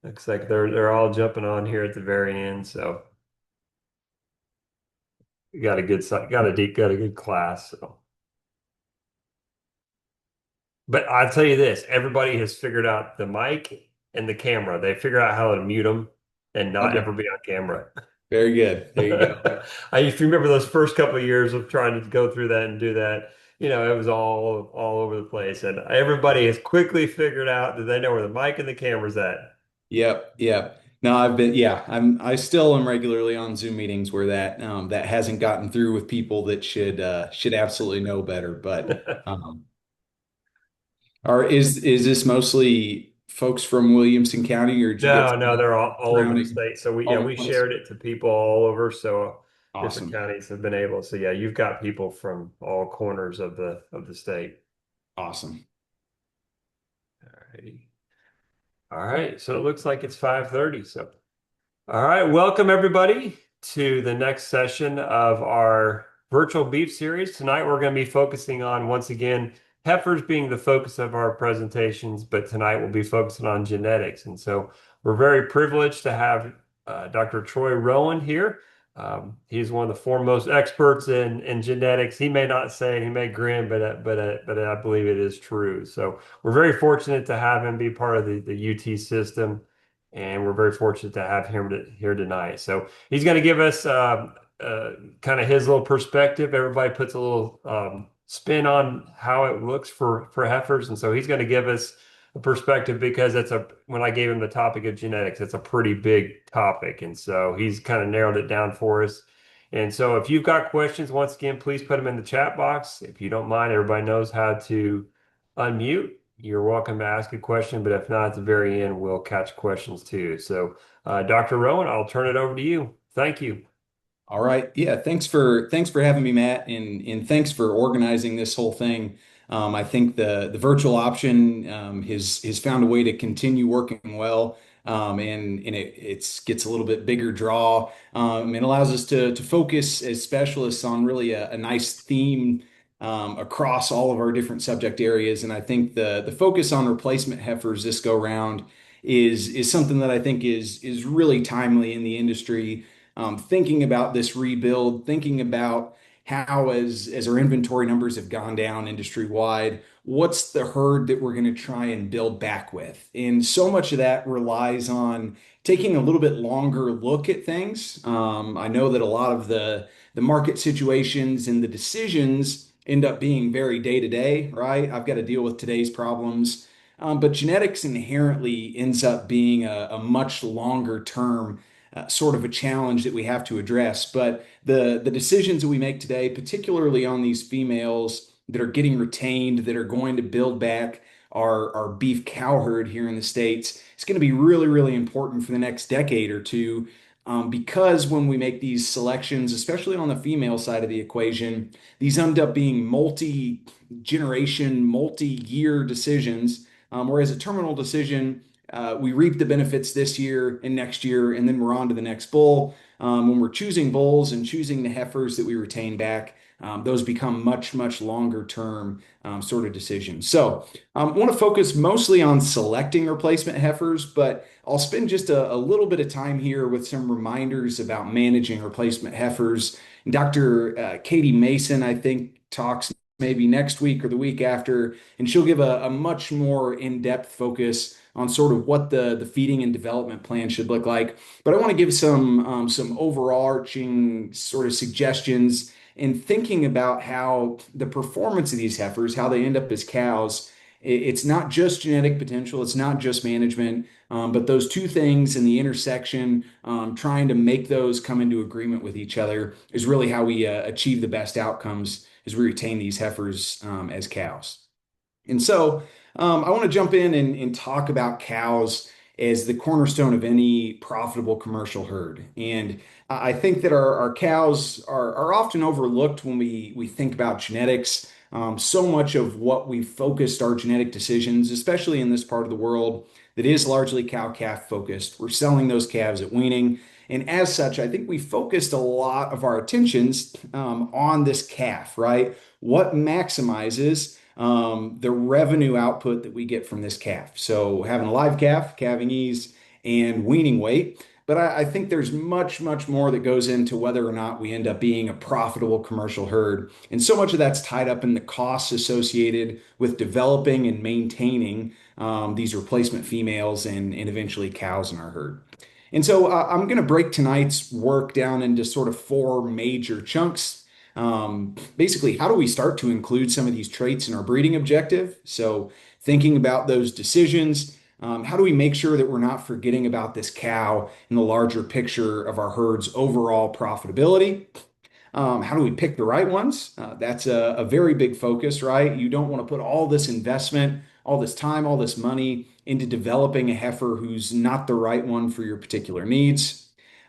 Looks like they're all jumping on here at the very end. So we got a good got a good class. So, but I'll tell you this, everybody has figured out the mic and the camera. They figured out how to mute them and not Okay, ever be on camera. very good. There you go. If you remember those first couple of years of trying to go through that and do that, it was all over the place. And everybody has quickly figured out that they know where the mic and the camera's at. Yep, yep. No, I still am regularly on Zoom meetings where that hasn't gotten through with people that should absolutely know better. But um, is this mostly folks from Williamson County, or did you get No, no, some they're all over the surrounding state. So all over we the place? shared it to people all over. So different Awesome, counties have been able. So yeah, you've got people from all corners of the state. awesome. All righty. All right. So it looks like it's 5:30. So all right, welcome everybody to the next session of our virtual beef series. Tonight we're going to be focusing on, once again, heifers being the focus of our presentations, but tonight we'll be focusing on genetics. And so we're very privileged to have Dr. Troy Rowan here. He's one of the foremost experts in genetics. He may not say it, he may grin, but I believe it is true. So we're very fortunate to have him be part of the UT system, and we're very fortunate to have him here tonight. So he's going to give us kind of his little perspective. Everybody puts a little spin on how it looks for heifers, and so he's going to give us a perspective because when I gave him the topic of genetics, it's a pretty big topic, and so he's kind of narrowed it down for us. And so if you've got questions, once again, please put them in the chat box. If you don't mind, everybody knows how to unmute. You're welcome to ask a question, but if not, at the very end, we'll catch questions too. So, Dr. Rowan, I'll turn it over to you. Thank you. All right. Yeah, thanks for having me, Matt, and thanks for organizing this whole thing. I think the virtual option has found a way to continue working well, and it gets a little bit bigger draw, and allows us to focus as specialists on really a nice theme across all of our different subject areas. And I think the focus on replacement heifers this go round is something that I think is really timely in the industry, thinking about this rebuild, thinking about how, as our inventory numbers have gone down industry wide, what's the herd that we're going to try and build back with? And so much of that relies on taking a little bit longer look at things. I know that a lot of the market situations and the decisions end up being very day to day, right? I've got to deal with today's problems. But genetics inherently ends up being a much longer term sort of a challenge that we have to address. But the decisions that we make today, particularly on these females that are getting retained, that are going to build back our beef cow herd here in the States, it's going to be really, really important for the next decade or two. Because when we make these selections, especially on the female side of the equation, these end up being multi-generation, multi-year decisions. Whereas a terminal decision, we reap the benefits this year and next year, and then we're on to the next bull. When we're choosing bulls and choosing the heifers that we retain back, those become much, much longer term sort of decisions. So I want to focus mostly on selecting replacement heifers, but I'll spend just a little bit of time here with some reminders about managing replacement heifers. Dr. Katie Mason, I think, talks maybe next week or the week after, and she'll give a much more in-depth focus on sort of what the feeding and development plan should look like. But I want to give some overarching sort of suggestions in thinking about how the performance of these heifers, how they end up as cows. It's not just genetic potential, it's not just management, but those two things in the intersection, trying to make those come into agreement with each other is really how we achieve the best outcomes as we retain these heifers as cows. And so I want to jump in and talk about cows as the cornerstone of any profitable commercial herd. And I think that our cows are often overlooked when we think about genetics. So much of what we focused our genetic decisions, especially in this part of the world that is largely cow-calf focused, we're selling those calves at weaning. And as such, I think we focused a lot of our attentions on this calf, right? What maximizes the revenue output that we get from this calf. So having a live calf, calving ease, and weaning weight. But I think there's much, much more that goes into whether or not we end up being a profitable commercial herd. And so much of that's tied up in the costs associated with developing and maintaining these replacement females and eventually cows in our herd. And so I'm going to break tonight's work down into sort of four major chunks. Basically, how do we start to include some of these traits in our breeding objective? So, thinking about those decisions, how do we make sure that we're not forgetting about this cow in the larger picture of our herd's overall profitability? How do we pick the right ones? That's a very big focus, right? You don't want to put all this investment, all this time, all this money into developing a heifer who's not the right one for your particular needs.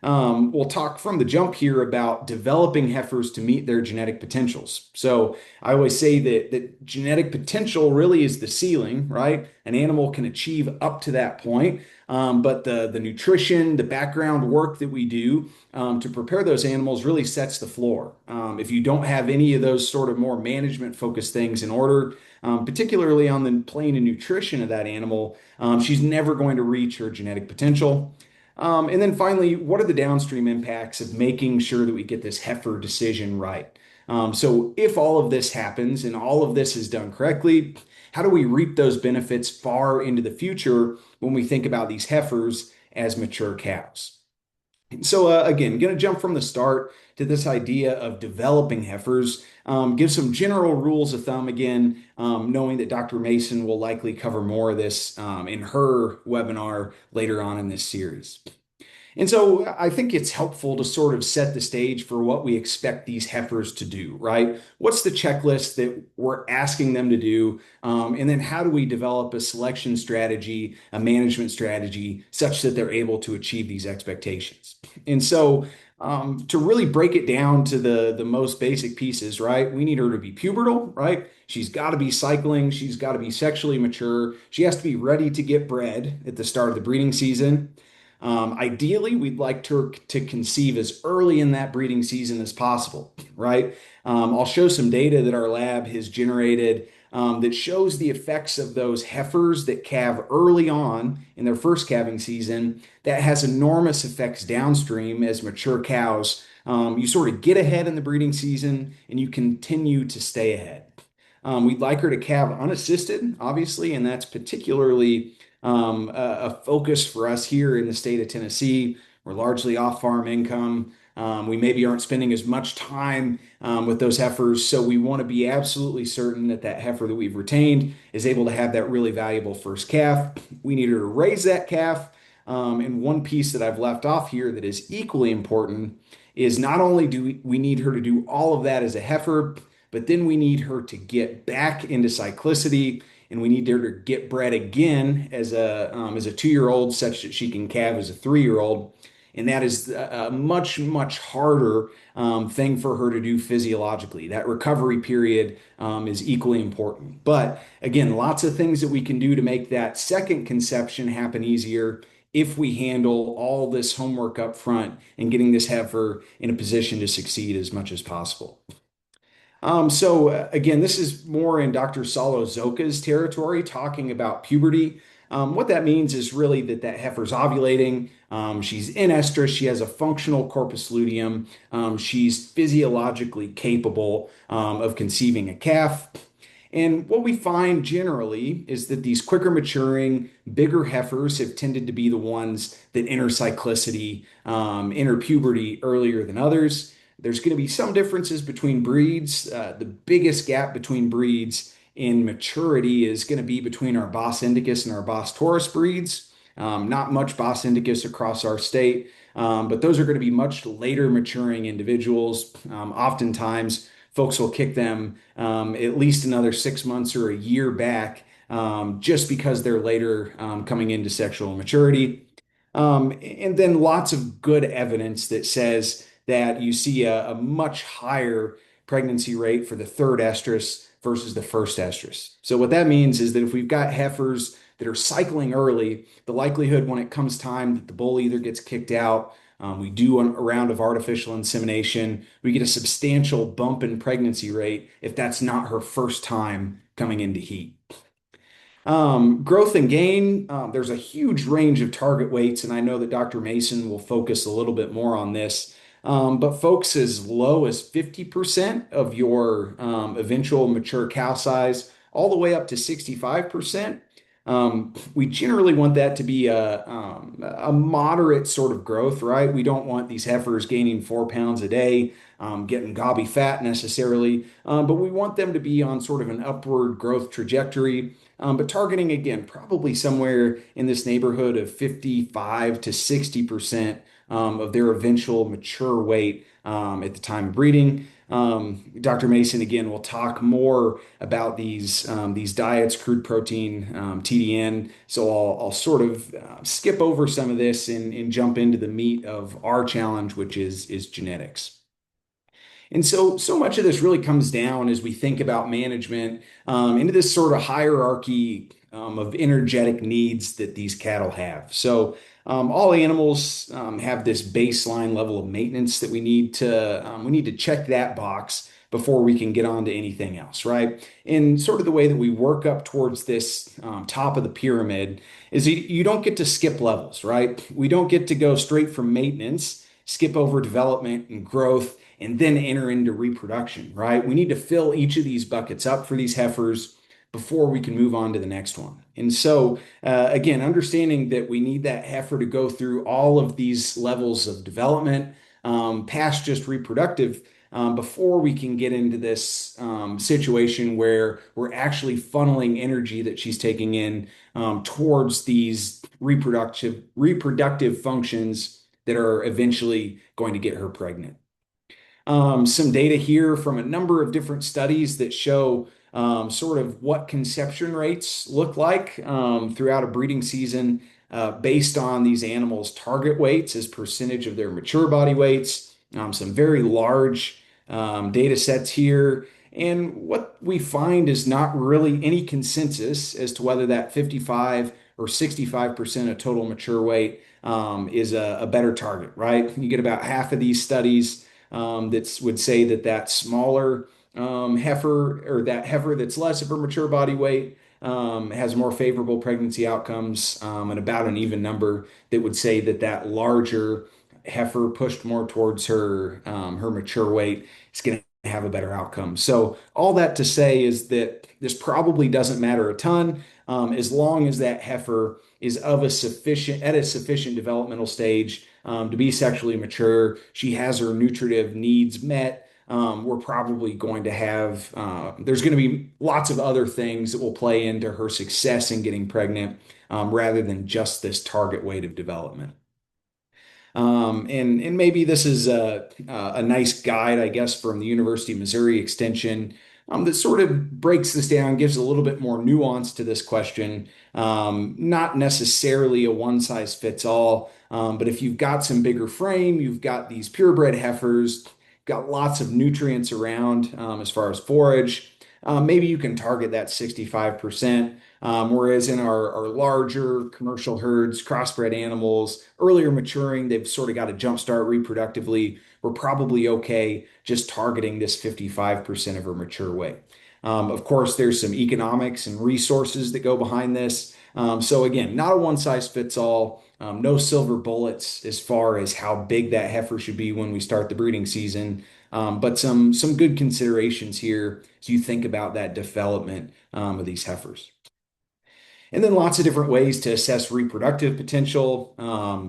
We'll talk from the jump here about developing heifers to meet their genetic potentials. So I always say that genetic potential really is the ceiling, right? An animal can achieve up to that point, but the nutrition, the background work that we do to prepare those animals really sets the floor. If you don't have any of those sort of more management focused things in order, particularly on the plane of nutrition of that animal, she's never going to reach her genetic potential. And then finally, what are the downstream impacts of making sure that we get this heifer decision right? So if all of this happens and all of this is done correctly, how do we reap those benefits far into the future when we think about these heifers as mature cows? So again, going to jump from the start to this idea of developing heifers. Give some general rules of thumb again, knowing that Dr. Mason will likely cover more of this in her webinar later on in this series. And so I think it's helpful to sort of set the stage for what we expect these heifers to do, right? What's the checklist that we're asking them to do? And then how do we develop a selection strategy, a management strategy, such that they're able to achieve these expectations? And so to really break it down to the most basic pieces, right? We need her to be pubertal, right? She's got to be cycling. She's got to be sexually mature. She has to be ready to get bred at the start of the breeding season. Ideally, we'd like to conceive as early in that breeding season as possible, right? I'll show some data that our lab has generated that shows the effects of those heifers that calve early on in their first calving season. That has enormous effects downstream as mature cows. You sort of get ahead in the breeding season and you continue to stay ahead. We'd like her to calve unassisted, obviously, and that's particularly a focus for us here in the state of Tennessee. We're largely off farm income. We maybe aren't spending as much time with those heifers, so we want to be absolutely certain that that heifer that we've retained is able to have that really valuable first calf. We need her to raise that calf. And one piece that I've left off here that is equally important is not only do we need her to do all of that as a heifer, but then we need her to get back into cyclicity and we need her to get bred again as a 2 year old, such that she can calve as a 3 year old. And that is a much, much harder thing for her to do physiologically. That recovery period is equally important. But again, lots of things that we can do to make that second conception happen easier if we handle all this homework up front and getting this heifer in a position to succeed as much as possible. Again, this is more in Dr. Salo Zoka's territory, talking about puberty. What that means is really that heifer's ovulating. She's in estrus. She has a functional corpus luteum. She's physiologically capable of conceiving a calf. And what we find generally is that these quicker maturing, bigger heifers have tended to be the ones that enter cyclicity, enter puberty earlier than others. There's going to be some differences between breeds. The biggest gap between breeds in maturity is going to be between our Bos Indicus and our Bos Taurus breeds. Not much Bos Indicus across our state, but those are going to be much later maturing individuals. Oftentimes, folks will kick them at least another 6 months or a year back just because they're later coming into sexual maturity. And then lots of good evidence that says that you see a much higher pregnancy rate for the third estrus versus the first estrus. So what that means is that if we've got heifers that are cycling early, the likelihood when it comes time that the bull either gets kicked out, we do a round of artificial insemination, we get a substantial bump in pregnancy rate if that's not her first time coming into heat. Growth and gain, there's a huge range of target weights, and I know that Dr. Mason will focus a little bit more on this. But folks, as low as 50% of your eventual mature cow size, all the way up to 65%. We generally want that to be a moderate sort of growth, right? We don't want these heifers gaining 4 pounds a day, getting gobby fat necessarily, but we want them to be on sort of an upward growth trajectory. But targeting again, probably somewhere in this neighborhood of 55 to 60% of their eventual mature weight at the time of breeding. Dr. Mason again will talk more about these diets, crude protein, TDN. So I'll sort of skip over some of this and jump into the meat of our challenge, which is genetics. And so much of this really comes down as we think about management into this sort of hierarchy of energetic needs that these cattle have. So all animals have this baseline level of maintenance that we need to check that box before we can get on to anything else, right? And sort of the way that we work up towards this top of the pyramid is you don't get to skip levels, right? We don't get to go straight from maintenance, skip over development and growth and then enter into reproduction, right? We need to fill each of these buckets up for these heifers before we can move on to the next one. And so, again, understanding that we need that heifer to go through all of these levels of development, past just reproductive, before we can get into this situation where we're actually funneling energy that she's taking in towards these reproductive functions that are eventually going to get her pregnant. Some data here from a number of different studies that show sort of what conception rates look like throughout a breeding season based on these animals' target weights as percentage of their mature body weights. Some very large data sets here. And what we find is not really any consensus as to whether that 55 or 65% of total mature weight is a better target, right? You get about half of these studies that would say that that smaller heifer or that heifer that's less of her mature body weight has more favorable pregnancy outcomes, and about an even number that would say that that larger heifer pushed more towards her mature weight is going to have a better outcome. So all that to say is that this probably doesn't matter a ton as long as that heifer is of a sufficient developmental stage to be sexually mature. She has her nutritive needs met. We're probably going to have, there's going to be lots of other things that will play into her success in getting pregnant rather than just this target weight of development. And maybe this is a nice guide, I guess, from the University of Missouri Extension that sort of breaks this down, gives a little bit more nuance to this question. Not necessarily a one size fits all, but if you've got some bigger frame, you've got these purebred heifers, got lots of nutrients around as far as forage. Maybe you can target that 65%. Whereas in our larger commercial herds, crossbred animals, earlier maturing, they've sort of got to jumpstart reproductively. We're probably okay just targeting this 55% of her mature weight. Of course, there's some economics and resources that go behind this. So again, not a one size fits all. No silver bullets as far as how big that heifer should be when we start the breeding season. But some good considerations here as you think about that development of these heifers. And then lots of different ways to assess reproductive potential,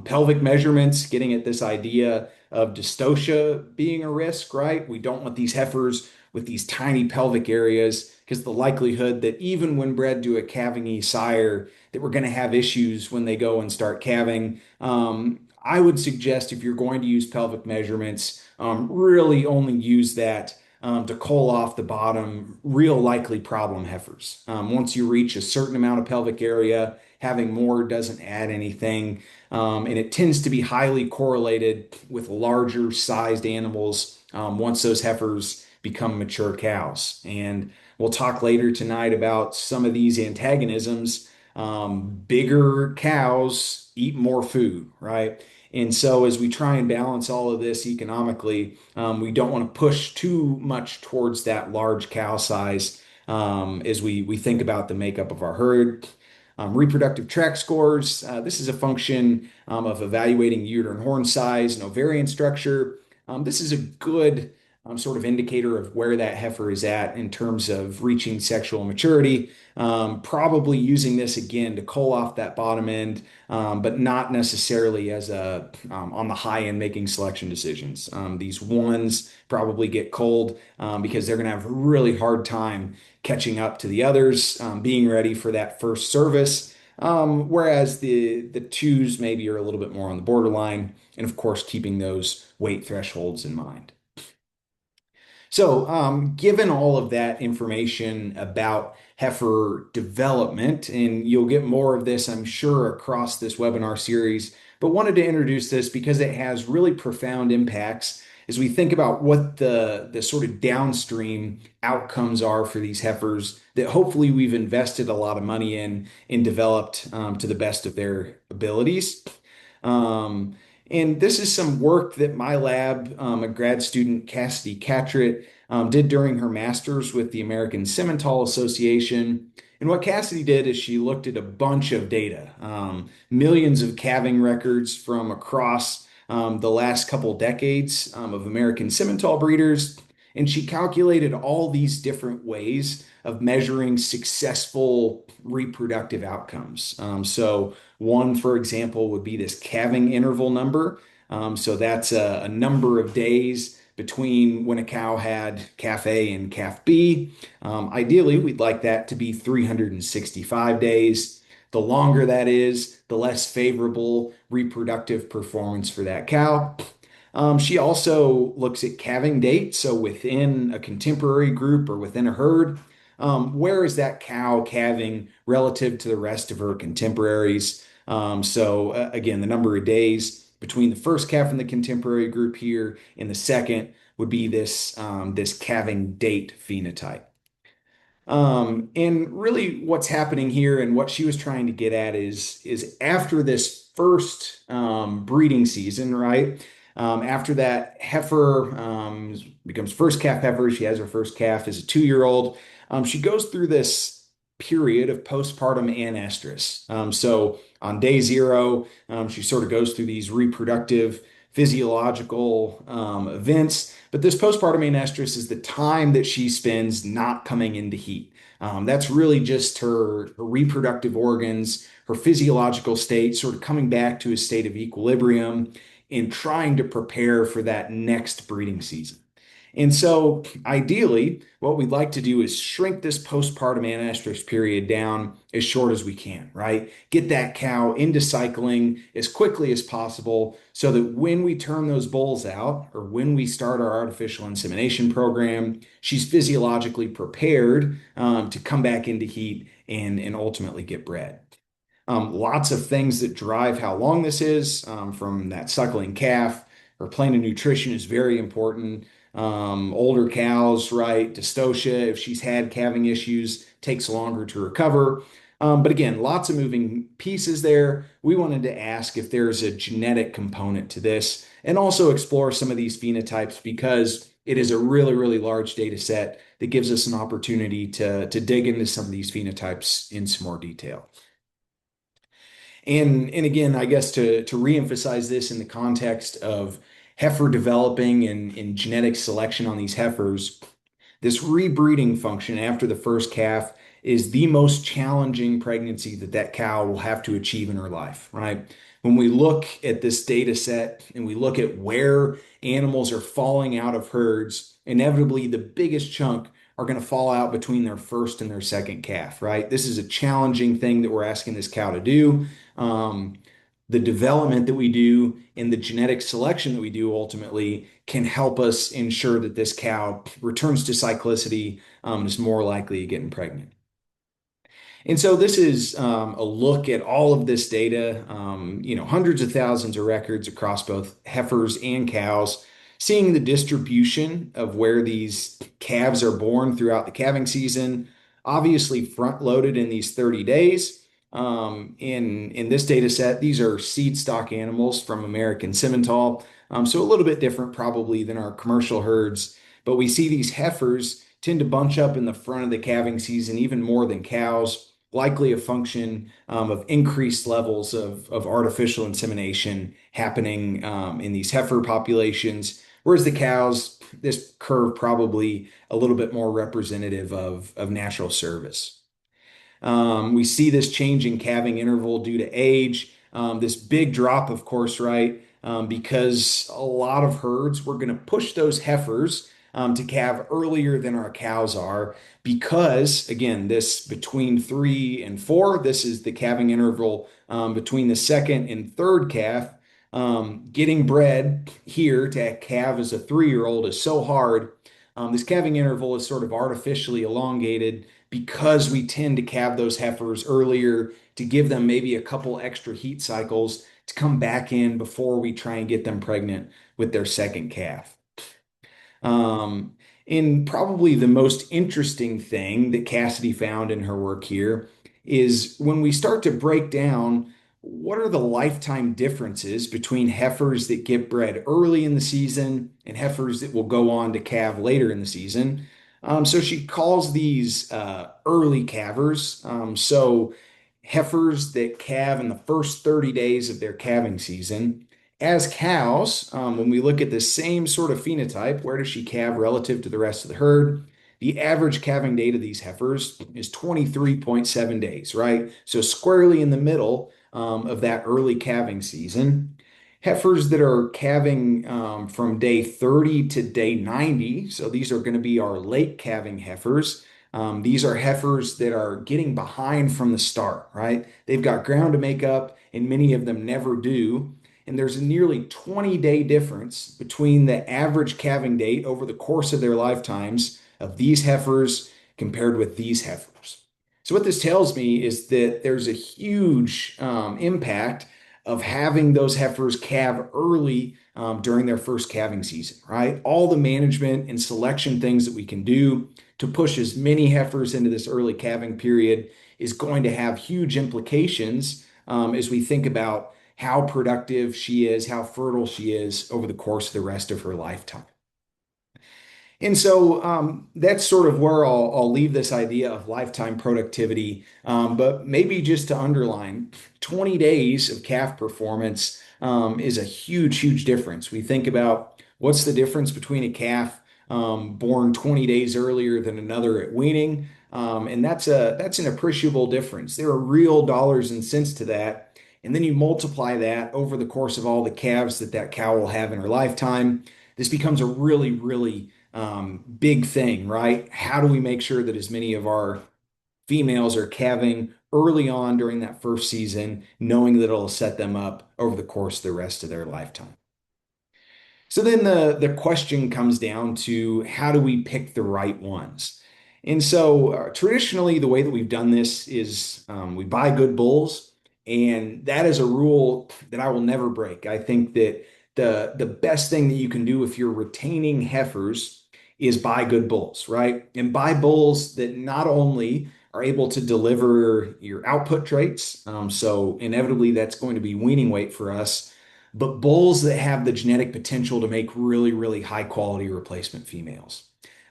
pelvic measurements, getting at this idea of dystocia being a risk, right? We don't want these heifers with these tiny pelvic areas because the likelihood that even when bred to a calving sire, that we're going to have issues when they go and start calving. I would suggest if you're going to use pelvic measurements, really only use that to cull off the bottom real likely problem heifers. Once you reach a certain amount of pelvic area, having more doesn't add anything. And it tends to be highly correlated with larger sized animals once those heifers become mature cows. And we'll talk later tonight about some of these antagonisms. Bigger cows eat more food, right? And so, as we try and balance all of this economically, we don't want to push too much towards that large cow size. as we think about the makeup of our herd. Reproductive tract scores. This is a function of evaluating uterine horn size and ovarian structure. This is a good sort of indicator of where that heifer is at in terms of reaching sexual maturity. Probably using this again to cull off that bottom end, but not necessarily as a on the high end making selection decisions. These ones probably get culled because they're going to have a really hard time catching up to the others, being ready for that first service. Whereas the twos maybe are a little bit more on the borderline, and of course keeping those weight thresholds in mind. So, given all of that information about heifer development, and you'll get more of this, I'm sure, across this webinar series, but wanted to introduce this because it has really profound impacts as we think about what the sort of downstream outcomes are for these heifers that hopefully we've invested a lot of money in and developed to the best of their abilities. Um, and this is some work that my lab, a grad student, Cassidy Catrett, did during her master's with the American Simmental Association. And what Cassidy did is she looked at a bunch of data, millions of calving records from across the last couple decades of American Simmental breeders. And she calculated all these different ways of measuring successful reproductive outcomes. So, one, for example, would be this calving interval number. So that's a number of days between when a cow had calf A and calf B. Ideally, we'd like that to be 365 days. The longer that is, the less favorable reproductive performance for that cow. She also looks at calving date. So within a contemporary group or within a herd, where is that cow calving relative to the rest of her contemporaries? Again, the number of days between the first calf in the contemporary group here and the second would be this calving date phenotype. And really what's happening here and what she was trying to get at is after this first breeding season, right? After that heifer becomes first calf heifer, she has her first calf as a 2-year old. She goes through this period of postpartum anestrus. So on day zero, she sort of goes through these reproductive physiological events. But this postpartum anestrus is the time that she spends not coming into heat. That's really just her reproductive organs, her physiological state, sort of coming back to a state of equilibrium and trying to prepare for that next breeding season. And so, ideally, what we'd like to do is shrink this postpartum anestrus period down as short as we can, right? Get that cow into cycling as quickly as possible so that when we turn those bulls out or when we start our artificial insemination program, she's physiologically prepared to come back into heat and ultimately get bred. Lots of things that drive how long this is, from that suckling calf. Her plan of nutrition is very important. Older cows, right? Dystocia, if she's had calving issues, takes longer to recover. But again, lots of moving pieces there. We wanted to ask if there's a genetic component to this and also explore some of these phenotypes because it is a really, really large data set that gives us an opportunity to dig into some of these phenotypes in some more detail. And again, I guess to reemphasize this in the context of heifer developing and genetic selection on these heifers, this rebreeding function after the first calf is the most challenging pregnancy that that cow will have to achieve in her life, right? When we look at this data set and we look at where animals are falling out of herds, inevitably the biggest chunk are going to fall out between their first and their second calf, right? This is a challenging thing that we're asking this cow to do. Um, the development that we do and the genetic selection that we do ultimately can help us ensure that this cow returns to cyclicity, and is more likely to get pregnant. And so this is a look at all of this data, hundreds of thousands of records across both heifers and cows, seeing the distribution of where these calves are born throughout the calving season, obviously front loaded in these 30 days. In this data set, these are seed stock animals from American Simmental, so a little bit different probably than our commercial herds. But we see these heifers tend to bunch up in the front of the calving season even more than cows, likely a function of increased levels of artificial insemination happening in these heifer populations. Whereas the cows, this curve probably a little bit more representative of natural service. We see this change in calving interval due to age. This big drop, of course, right? Because a lot of herds, we're going to push those heifers to calve earlier than our cows are. Because, again, this between 3 and 4, this is the calving interval between the second and third calf. Getting bred here to calve as a 3-year-old is so hard. This calving interval is sort of artificially elongated because we tend to calve those heifers earlier to give them maybe a couple extra heat cycles to come back in before we try and get them pregnant with their second calf. Um, and probably the most interesting thing that Cassidy found in her work here is when we start to break down what are the lifetime differences between heifers that get bred early in the season and heifers that will go on to calve later in the season. So she calls these early calvers. So heifers that calve in the first 30 days of their calving season. As cows, when we look at the same sort of phenotype, where does she calve relative to the rest of the herd? The average calving date of these heifers is 23.7 days, right? So squarely in the middle of that early calving season. Heifers that are calving from day 30 to day 90, so these are going to be our late calving heifers. These are heifers that are getting behind from the start, right? They've got ground to make up, and many of them never do. And there's a nearly 20-day difference between the average calving date over the course of their lifetimes of these heifers compared with these heifers. So, what this tells me is that there's a huge impact of having those heifers calve early during their first calving season, right? All the management and selection things that we can do to push as many heifers into this early calving period is going to have huge implications as we think about how productive she is, how fertile she is over the course of the rest of her lifetime. And so that's sort of where I'll leave this idea of lifetime productivity. But maybe just to underline, 20 days of calf performance is a huge, huge difference. We think about what's the difference between a calf born 20 days earlier than another at weaning. And that's an appreciable difference. There are real dollars and cents to that. And then you multiply that over the course of all the calves that that cow will have in her lifetime. This becomes a really, really big thing, right? How do we make sure that as many of our females are calving early on during that first season, knowing that it'll set them up over the course of the rest of their lifetime? So then the question comes down to how do we pick the right ones? And so traditionally, the way that we've done this is we buy good bulls, and that is a rule that I will never break. I think that the best thing that you can do if you're retaining heifers is buy good bulls, right? And buy bulls that not only are able to deliver your output traits, so inevitably that's going to be weaning weight for us, but bulls that have the genetic potential to make really, really high quality replacement females.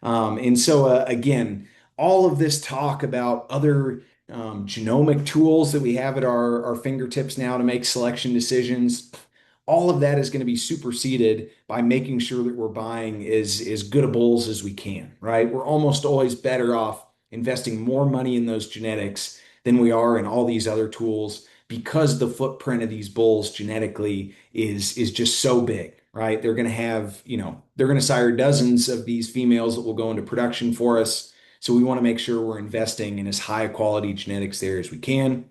And so, again, all of this talk about other genomic tools that we have at our fingertips now to make selection decisions, all of that is going to be superseded by making sure that we're buying as good a bulls as we can, right? We're almost always better off investing more money in those genetics than we are in all these other tools because the footprint of these bulls genetically is just so big, right? They're going to have, they're going to sire dozens of these females that will go into production for us. So we want to make sure we're investing in as high quality genetics there as we can.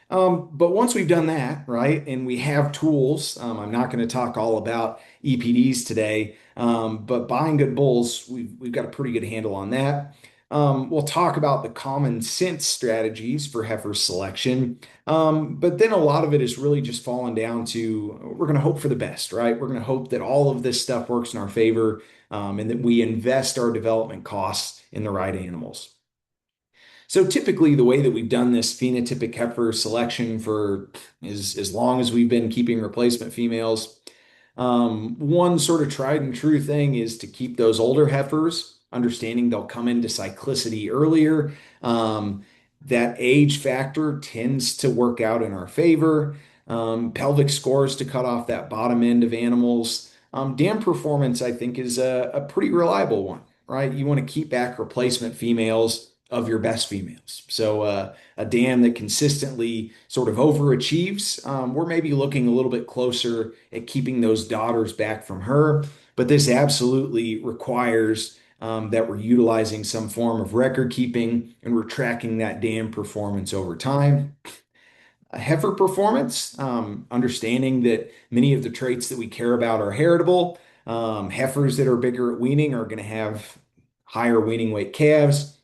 But once we've done that, right, and we have tools, I'm not going to talk all about EPDs today, but buying good bulls, we've got a pretty good handle on that. We'll talk about the common sense strategies for heifer selection, but then a lot of it is really just falling down to we're going to hope for the best, right? We're going to hope that all of this stuff works in our favor, and that we invest our development costs in the right animals. So typically, the way that we've done this phenotypic heifer selection for as long as we've been keeping replacement females, one sort of tried and true thing is to keep those older heifers understanding they'll come into cyclicity earlier. Um, that age factor tends to work out in our favor. Pelvic scores to cut off that bottom end of animals. Dam performance, I think, is a pretty reliable one, right? You want to keep back replacement females of your best females. So a dam that consistently sort of overachieves, we're maybe looking a little bit closer at keeping those daughters back from her. But this absolutely requires that we're utilizing some form of record keeping and we're tracking that dam performance over time. A heifer performance, understanding that many of the traits that we care about are heritable. Heifers that are bigger at weaning are going to have higher weaning weight calves.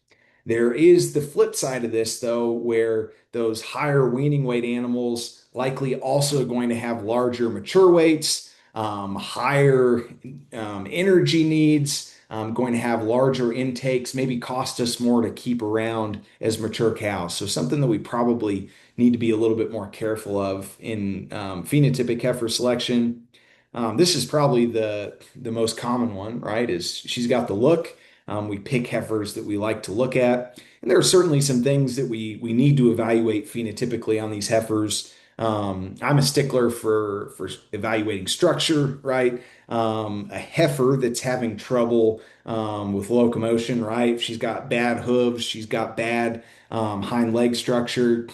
There is the flip side of this, though, where those higher weaning weight animals likely also going to have larger mature weights, higher energy needs, going to have larger intakes, maybe cost us more to keep around as mature cows. So something that we probably need to be a little bit more careful of in phenotypic heifer selection. This is probably the most common one, right? Is she's got the look. We pick heifers that we like to look at. And there are certainly some things that we need to evaluate phenotypically on these heifers. I'm a stickler for evaluating structure, right? A heifer that's having trouble with locomotion, right? If she's got bad hooves, she's got bad hind leg structure.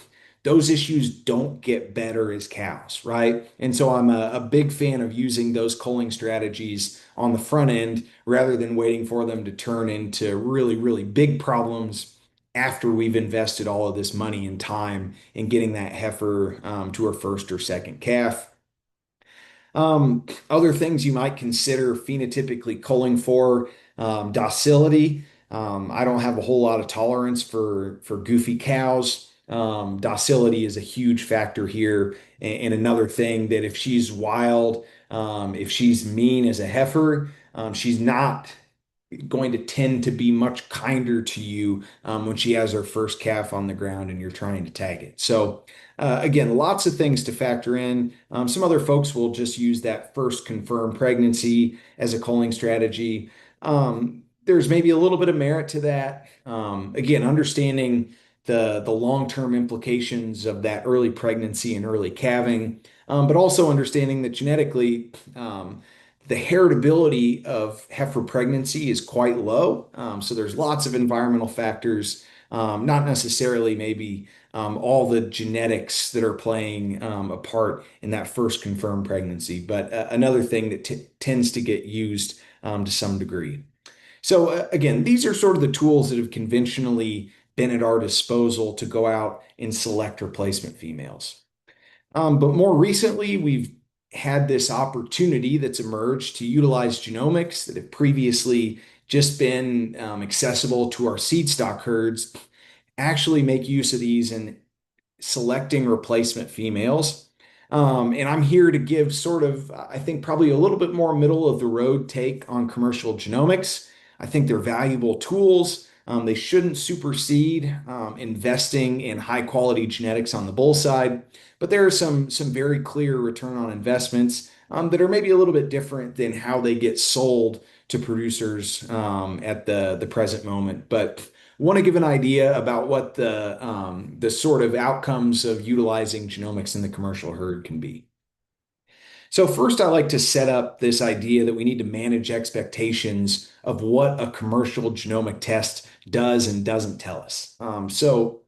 Those issues don't get better as cows, right? And so I'm a big fan of using those culling strategies on the front end rather than waiting for them to turn into really, really big problems after we've invested all of this money and time in getting that heifer to her first or second calf. Other things you might consider phenotypically culling for docility. I don't have a whole lot of tolerance for goofy cows. Docility is a huge factor here, and another thing that if she's wild, if she's mean as a heifer, she's not going to tend to be much kinder to you when she has her first calf on the ground and you're trying to tag it. So, again, lots of things to factor in. Some other folks will just use that first confirmed pregnancy as a culling strategy. There's maybe a little bit of merit to that. Again, understanding the long-term implications of that early pregnancy and early calving, but also understanding that genetically, the heritability of heifer pregnancy is quite low. So there's lots of environmental factors, not necessarily maybe all the genetics that are playing a part in that first confirmed pregnancy, but another thing that tends to get used to some degree. So again, these are sort of the tools that have conventionally been at our disposal to go out and select replacement females. But more recently, we've had this opportunity that's emerged to utilize genomics that have previously just been accessible to our seed stock herds, actually make use of these and selecting replacement females. And I'm here to give sort of, I think, probably a little bit more middle of the road take on commercial genomics. I think they're valuable tools. They shouldn't supersede investing in high quality genetics on the bull side, but there are some very clear return on investments that are maybe a little bit different than how they get sold to producers at the present moment. But want to give an idea about what the sort of outcomes of utilizing genomics in the commercial herd can be. So first, I like to set up this idea that we need to manage expectations of what a commercial genomic test does and doesn't tell us. So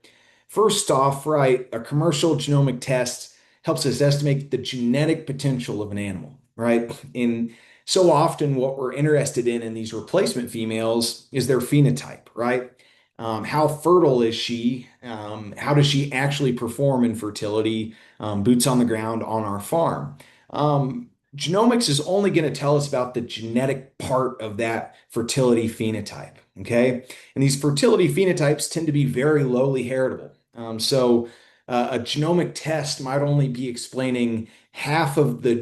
first off, right, a commercial genomic test helps us estimate the genetic potential of an animal, right? And so often what we're interested in these replacement females is their phenotype, right? How fertile is she? How does she actually perform in fertility? Boots on the ground on our farm. Genomics is only going to tell us about the genetic part of that fertility phenotype. Okay. And these fertility phenotypes tend to be very lowly heritable. A genomic test might only be explaining half of the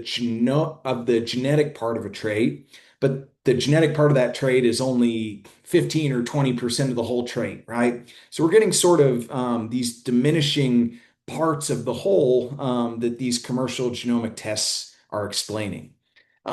genetic part of a trait, but the genetic part of that trait is only 15 or 20% of the whole trait, right? So we're getting sort of these diminishing parts of the whole that these commercial genomic tests are explaining.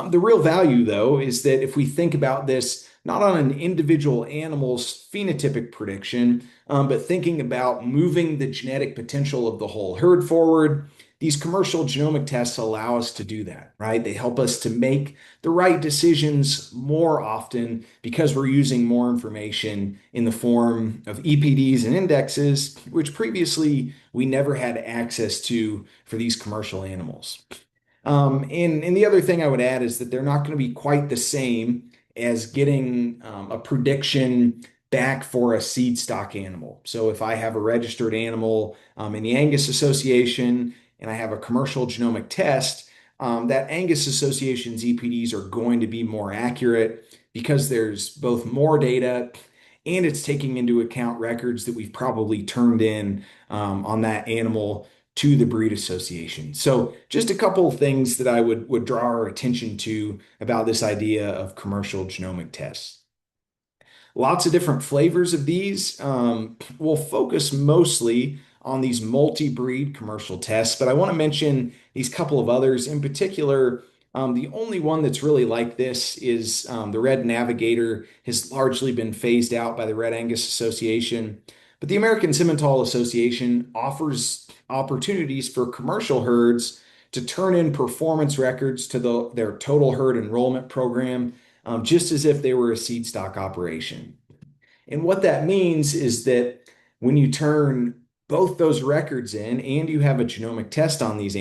The real value, though, is that if we think about this not on an individual animal's phenotypic prediction, but thinking about moving the genetic potential of the whole herd forward. These commercial genomic tests allow us to do that, right? They help us to make the right decisions more often because we're using more information in the form of EPDs and indexes, which previously we never had access to for these commercial animals. And the other thing I would add is that they're not going to be quite the same as getting a prediction back for a seed stock animal. So if I have a registered animal in the Angus Association and I have a commercial genomic test, that Angus Association's EPDs are going to be more accurate because there's both more data and it's taking into account records that we've probably turned in on that animal to the breed association. So just a couple of things that I would draw our attention to about this idea of commercial genomic tests. Lots of different flavors of these. We'll focus mostly on these multi-breed commercial tests, but I want to mention these couple of others. In particular, the only one that's really like this is the Red Navigator has largely been phased out by the Red Angus Association. But the American Simmental Association offers opportunities for commercial herds to turn in performance records to their total herd enrollment program, just as if they were a seed stock operation. And what that means is that when you turn both those records in and you have a genomic test on these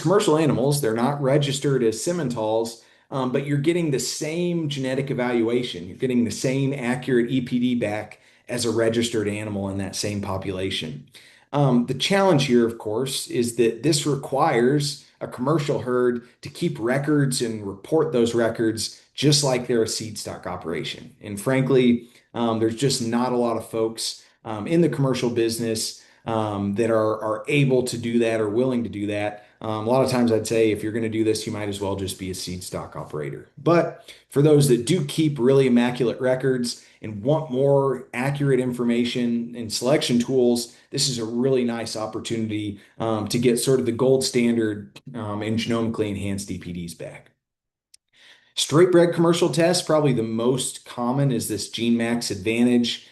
commercial animals, they're not registered as Simmentals, but you're getting the same genetic evaluation. You're getting the same accurate EPD back as a registered animal in that same population. The challenge here, of course, is that this requires a commercial herd to keep records and report those records just like they're a seed stock operation. And frankly, there's just not a lot of folks in the commercial business that are able to do that or willing to do that. A lot of times I'd say if you're going to do this, you might as well just be a seed stock operator. But for those that do keep really immaculate records and want more accurate information and selection tools, this is a really nice opportunity to get sort of the gold standard in genomically enhanced DPDs back. Straight bred commercial tests, probably the most common is this GeneMax Advantage.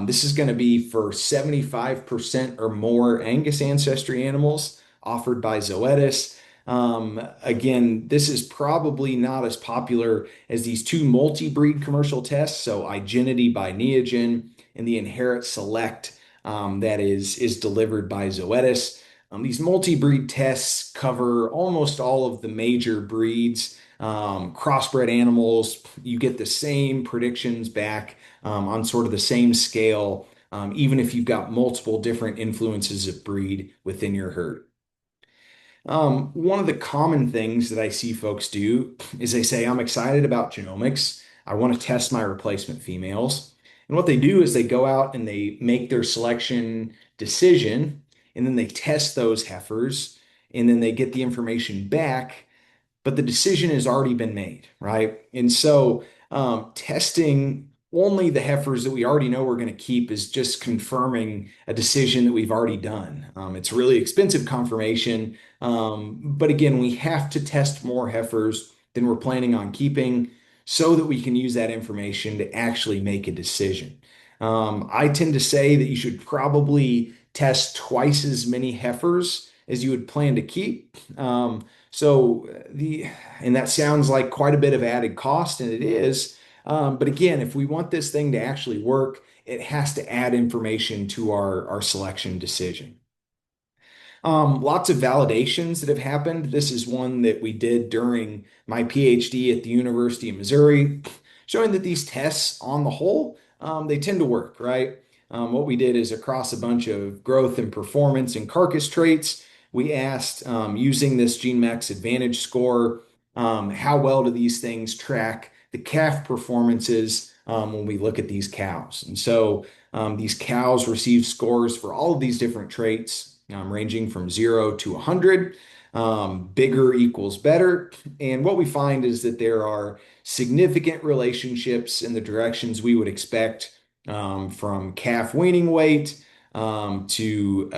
This is going to be for 75% or more Angus ancestry animals offered by Zoetis. Again, this is probably not as popular as these two multi-breed commercial tests. So Igenity by Neogen and the Inherit Select that is delivered by Zoetis. These multi-breed tests cover almost all of the major breeds. Crossbred animals, you get the same predictions back on sort of the same scale, even if you've got multiple different influences of breed within your herd. One of the common things that I see folks do is they say, I'm excited about genomics. I want to test my replacement females. And what they do is they go out and they make their selection decision, and then they test those heifers, and then they get the information back, but the decision has already been made, right? And so testing only the heifers that we already know we're going to keep is just confirming a decision that we've already done. It's really expensive confirmation, but again, we have to test more heifers than we're planning on keeping so that we can use that information to actually make a decision. I tend to say that you should probably test twice as many heifers as you would plan to keep. And that sounds like quite a bit of added cost, and it is. But again, if we want this thing to actually work, it has to add information to our selection decision. Lots of validations that have happened. This is one that we did during my PhD at the University of Missouri, showing that these tests on the whole, they tend to work, right? What we did is across a bunch of growth and performance and carcass traits, we asked using this GeneMax Advantage score, how well do these things track the calf performances when we look at these cows? And so these cows receive scores for all of these different traits, ranging from 0 to 100. Bigger equals better. And what we find is that there are significant relationships in the directions we would expect from calf weaning weight to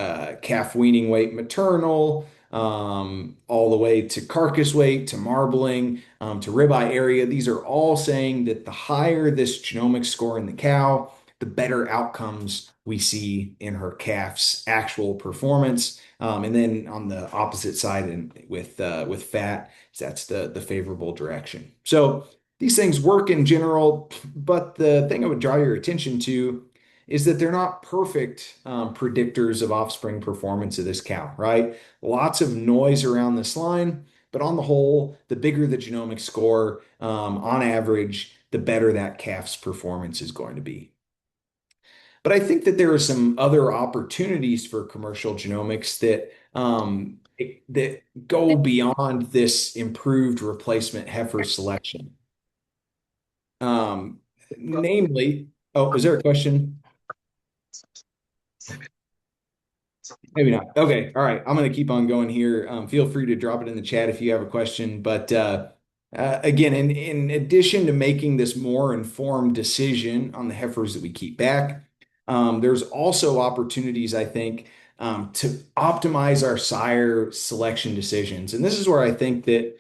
calf weaning weight maternal, all the way to carcass weight, to marbling, to ribeye area. These are all saying that the higher this genomic score in the cow, the better outcomes we see in her calf's actual performance. And then on the opposite side, and with fat, that's the favorable direction. So these things work in general, but the thing I would draw your attention to is that they're not perfect predictors of offspring performance of this cow, right? Lots of noise around this line, but on the whole, the bigger the genomic score, on average, the better that calf's performance is going to be. But I think that there are some other opportunities for commercial genomics that go beyond this improved replacement heifer selection. Um, namely, oh, is there a question? Maybe not. Okay. All right. I'm going to keep on going here. Feel free to drop it in the chat if you have a question. But again, in addition to making this more informed decision on the heifers that we keep back, there's also opportunities, I think, to optimize our sire selection decisions. And this is where I think that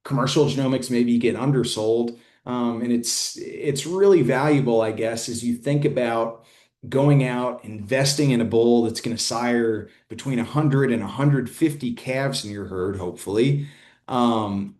commercial genomics maybe get undersold. And it's really valuable, I guess, as you think about going out, investing in a bull that's going to sire between 100 and 150 calves in your herd, hopefully. Um,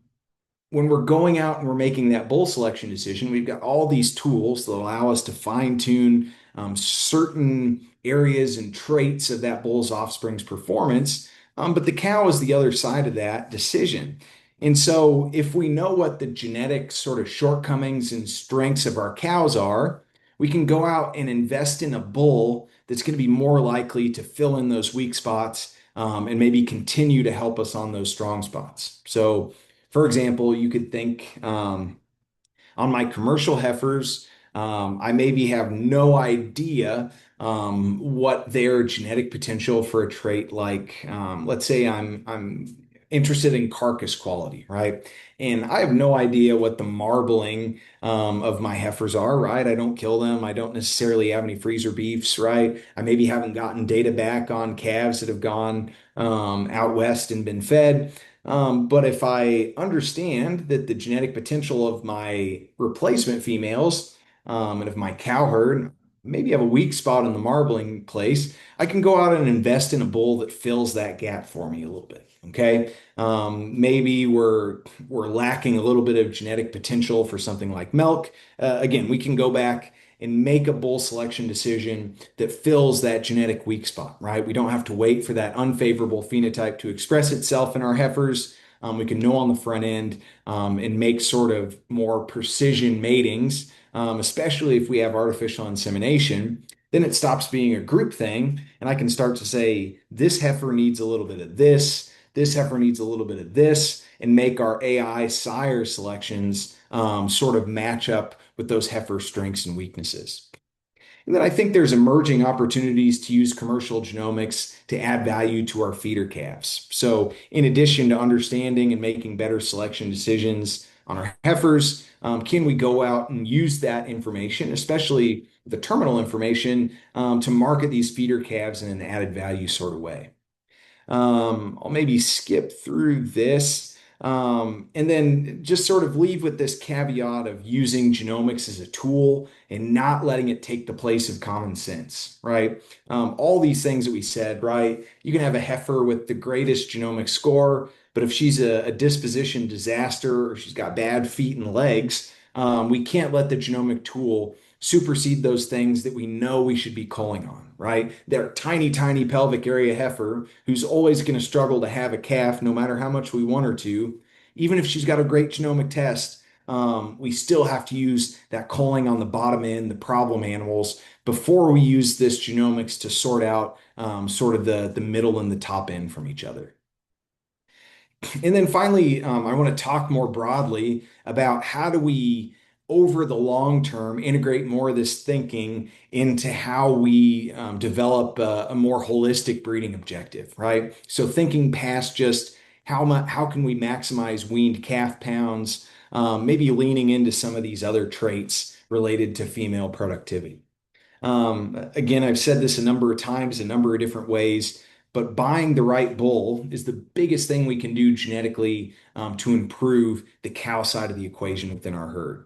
when we're going out and we're making that bull selection decision, we've got all these tools that allow us to fine tune certain areas and traits of that bull's offspring's performance. But the cow is the other side of that decision. And so, if we know what the genetic sort of shortcomings and strengths of our cows are, we can go out and invest in a bull that's going to be more likely to fill in those weak spots and maybe continue to help us on those strong spots. So, for example, you could think on my commercial heifers, I maybe have no idea what their genetic potential for a trait like, let's say I'm interested in carcass quality, right? And I have no idea what the marbling of my heifers are, right? I don't kill them. I don't necessarily have any freezer beefs, right? I maybe haven't gotten data back on calves that have gone out west and been fed. But if I understand that the genetic potential of my replacement females and of my cow herd maybe have a weak spot in the marbling place, I can go out and invest in a bull that fills that gap for me a little bit. Okay. Maybe we're lacking a little bit of genetic potential for something like milk. Again, we can go back and make a bull selection decision that fills that genetic weak spot, right? We don't have to wait for that unfavorable phenotype to express itself in our heifers. We can know on the front end and make sort of more precision matings, especially if we have artificial insemination. Then it stops being a group thing, and I can start to say, this heifer needs a little bit of this heifer needs a little bit of this, and make our AI sire selections sort of match up with those heifer strengths and weaknesses. And then I think there's emerging opportunities to use commercial genomics to add value to our feeder calves. So, in addition to understanding and making better selection decisions on our heifers, can we go out and use that information, especially the terminal information, to market these feeder calves in an added value sort of way? I'll maybe skip through this and then just sort of leave with this caveat of using genomics as a tool and not letting it take the place of common sense, right? All these things that we said, right? You can have a heifer with the greatest genomic score, but if she's a disposition disaster or she's got bad feet and legs, we can't let the genomic tool supersede those things that we know we should be calling on, right? They're tiny, tiny pelvic area heifer who's always going to struggle to have a calf no matter how much we want her to. Even if she's got a great genomic test, we still have to use that calling on the bottom end, the problem animals, before we use this genomics to sort out sort of the middle and the top end from each other. And then finally, I want to talk more broadly about how do we, over the long term, integrate more of this thinking into how we develop a more holistic breeding objective, right? So thinking past just how can we maximize weaned calf pounds, maybe leaning into some of these other traits related to female productivity. Again, I've said this a number of times, a number of different ways, but buying the right bull is the biggest thing we can do genetically to improve the cow side of the equation within our herd.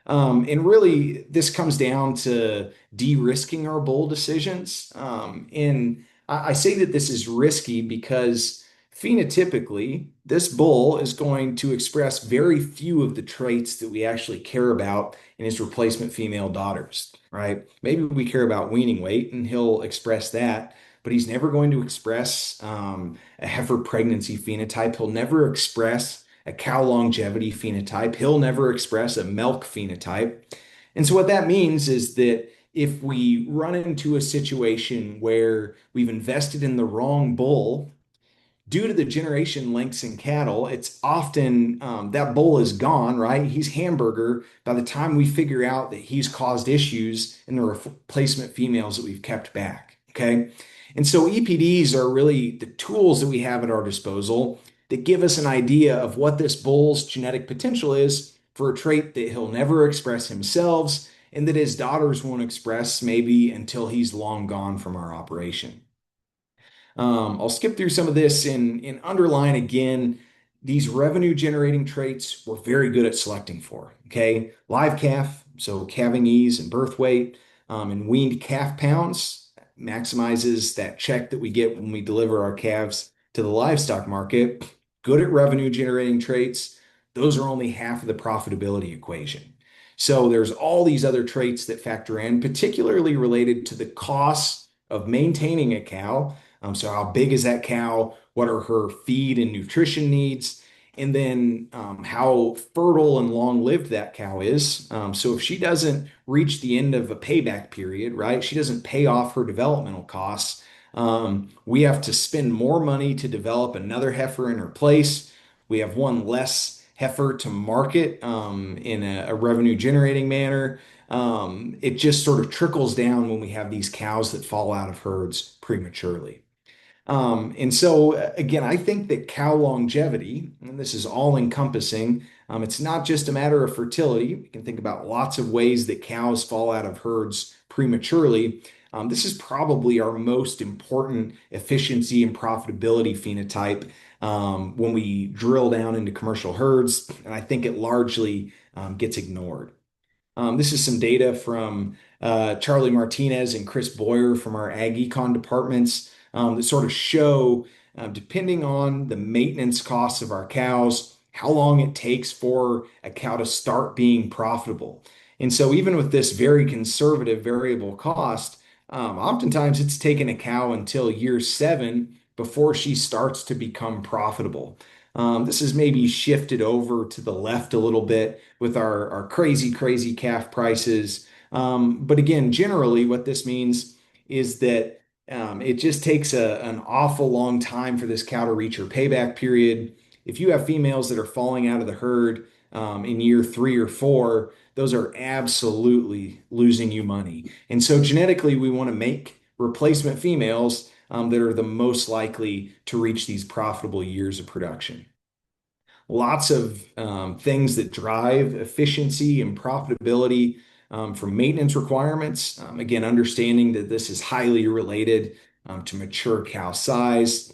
And really, this comes down to de-risking our bull decisions. And I say that this is risky because phenotypically, this bull is going to express very few of the traits that we actually care about in his replacement female daughters, right? Maybe we care about weaning weight and he'll express that, but he's never going to express a heifer pregnancy phenotype. He'll never express a cow longevity phenotype. He'll never express a milk phenotype. And so, what that means is that if we run into a situation where we've invested in the wrong bull, due to the generation lengths in cattle, it's often that bull is gone, right? He's hamburger by the time we figure out that he's caused issues in the replacement females that we've kept back. Okay. And so EPDs are really the tools that we have at our disposal that give us an idea of what this bull's genetic potential is for a trait that he'll never express himself and that his daughters won't express maybe until he's long gone from our operation. I'll skip through some of this and underline again these revenue generating traits we're very good at selecting for. Okay. Live calf, so calving ease and birth weight, and weaned calf pounds maximizes that check that we get when we deliver our calves to the livestock market. Good at revenue generating traits. Those are only half of the profitability equation. So there's all these other traits that factor in, particularly related to the costs of maintaining a cow. So how big is that cow? What are her feed and nutrition needs? And then how fertile and long-lived that cow is. So if she doesn't reach the end of a payback period, right? She doesn't pay off her developmental costs. We have to spend more money to develop another heifer in her place. We have one less heifer to market in a revenue generating manner. It just sort of trickles down when we have these cows that fall out of herds prematurely. And so, again, I think that cow longevity, and this is all encompassing, it's not just a matter of fertility. We can think about lots of ways that cows fall out of herds prematurely. This is probably our most important efficiency and profitability phenotype when we drill down into commercial herds. And I think it largely gets ignored. This is some data from Charlie Martinez and Chris Boyer from our Ag Econ departments that sort of show, depending on the maintenance costs of our cows, how long it takes for a cow to start being profitable. And so, even with this very conservative variable cost, oftentimes it's taken a cow until year 7 before she starts to become profitable. This is maybe shifted over to the left a little bit with our crazy, crazy calf prices. But again, generally, what this means is that it just takes an awful long time for this cow to reach her payback period. If you have females that are falling out of the herd in year 3 or 4, those are absolutely losing you money. And so genetically, we want to make replacement females that are the most likely to reach these profitable years of production. Lots of things that drive efficiency and profitability from maintenance requirements. Again, understanding that this is highly related to mature cow size.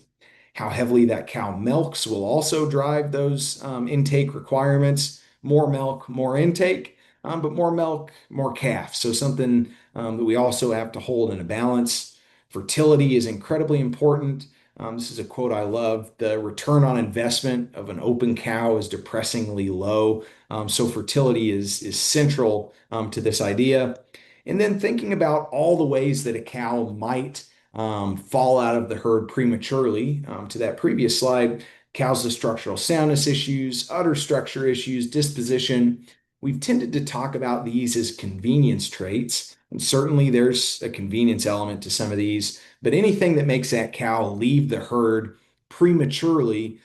How heavily that cow milks will also drive those intake requirements. More milk, more intake, but more milk, more calf. So something that we also have to hold in a balance. Fertility is incredibly important. This is a quote I love. The return on investment of an open cow is depressingly low. So fertility is central to this idea. And then thinking about all the ways that a cow might fall out of the herd prematurely. To that previous slide, cows with structural soundness issues, udder structure issues, disposition. We've tended to talk about these as convenience traits. And certainly there's a convenience element to some of these, but anything that makes that cow leave the herd prematurely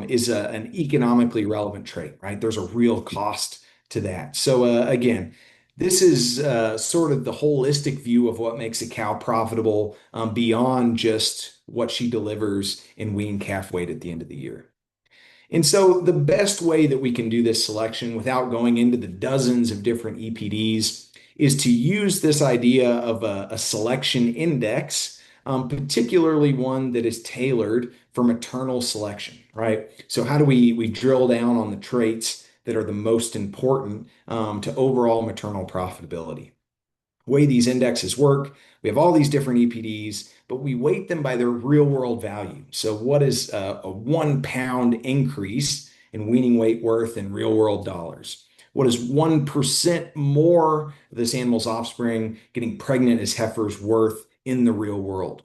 is an economically relevant trait, right? There's a real cost to that. So again, this is sort of the holistic view of what makes a cow profitable beyond just what she delivers in wean calf weight at the end of the year. And so the best way that we can do this selection without going into the dozens of different EPDs is to use this idea of a selection index particularly one that is tailored for maternal selection, right? So how do we drill down on the traits that are the most important to overall maternal profitability? Way these indexes work. We have all these different EPDs, but we weight them by their real world value. So, what is a 1 pound increase in weaning weight worth in real world dollars? What is 1% more of this animal's offspring getting pregnant as heifers worth in the real world?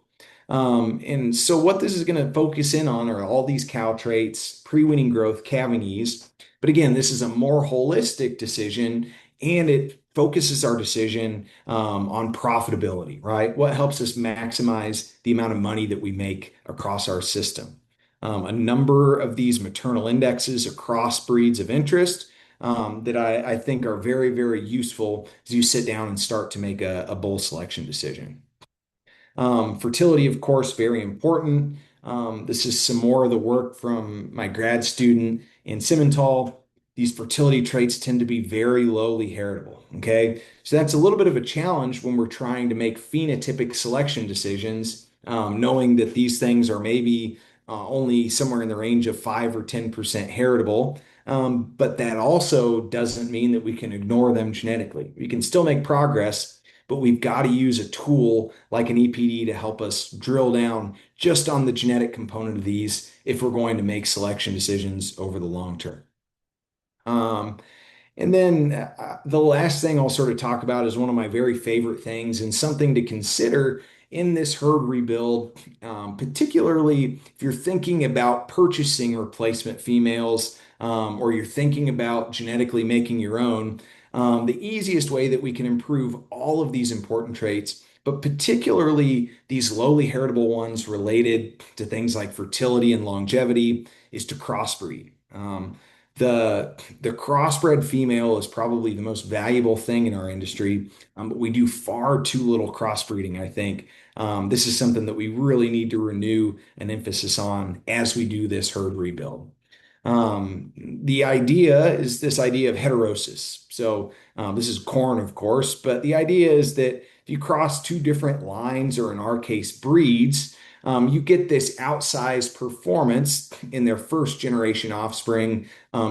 And so, what this is going to focus in on are all these cow traits, pre weaning growth, calving ease. But again, this is a more holistic decision and it focuses our decision on profitability, right? What helps us maximize the amount of money that we make across our system. A number of these maternal indexes across breeds of interest that I think are very, very useful as you sit down and start to make a bull selection decision. Fertility, of course, very important. This is some more of the work from my grad student in Simmental. These fertility traits tend to be very lowly heritable. Okay. So that's a little bit of a challenge when we're trying to make phenotypic selection decisions, knowing that these things are maybe only somewhere in the range of 5 or 10% heritable. But that also doesn't mean that we can ignore them genetically. We can still make progress, but we've got to use a tool like an EPD to help us drill down just on the genetic component of these if we're going to make selection decisions over the long term. Um, and then the last thing I'll sort of talk about is one of my very favorite things and something to consider in this herd rebuild, particularly if you're thinking about purchasing replacement females or you're thinking about genetically making your own. The easiest way that we can improve all of these important traits, but particularly these lowly heritable ones related to things like fertility and longevity, is to crossbreed. The crossbred female is probably the most valuable thing in our industry, but we do far too little crossbreeding, I think. This is something that we really need to renew an emphasis on as we do this herd rebuild. The idea is this idea of heterosis. So this is corn, of course, but the idea is that if you cross two different lines, or in our case, breeds, you get this outsized performance in their first generation offspring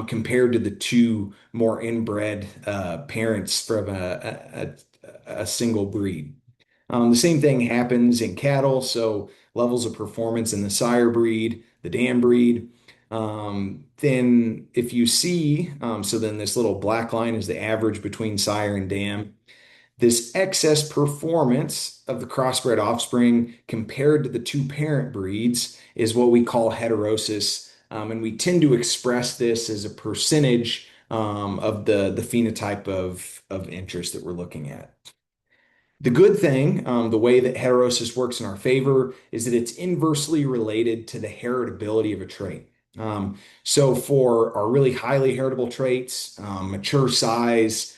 compared to the two more inbred parents from a single breed. The same thing happens in cattle. So levels of performance in the sire breed, the dam breed. Then if you see, so then this little black line is the average between sire and dam. This excess performance of the crossbred offspring compared to the two parent breeds is what we call heterosis. And we tend to express this as a percentage of the phenotype of interest that we're looking at. The good thing, the way that heterosis works in our favor, is that it's inversely related to the heritability of a trait. So for our really highly heritable traits, mature size,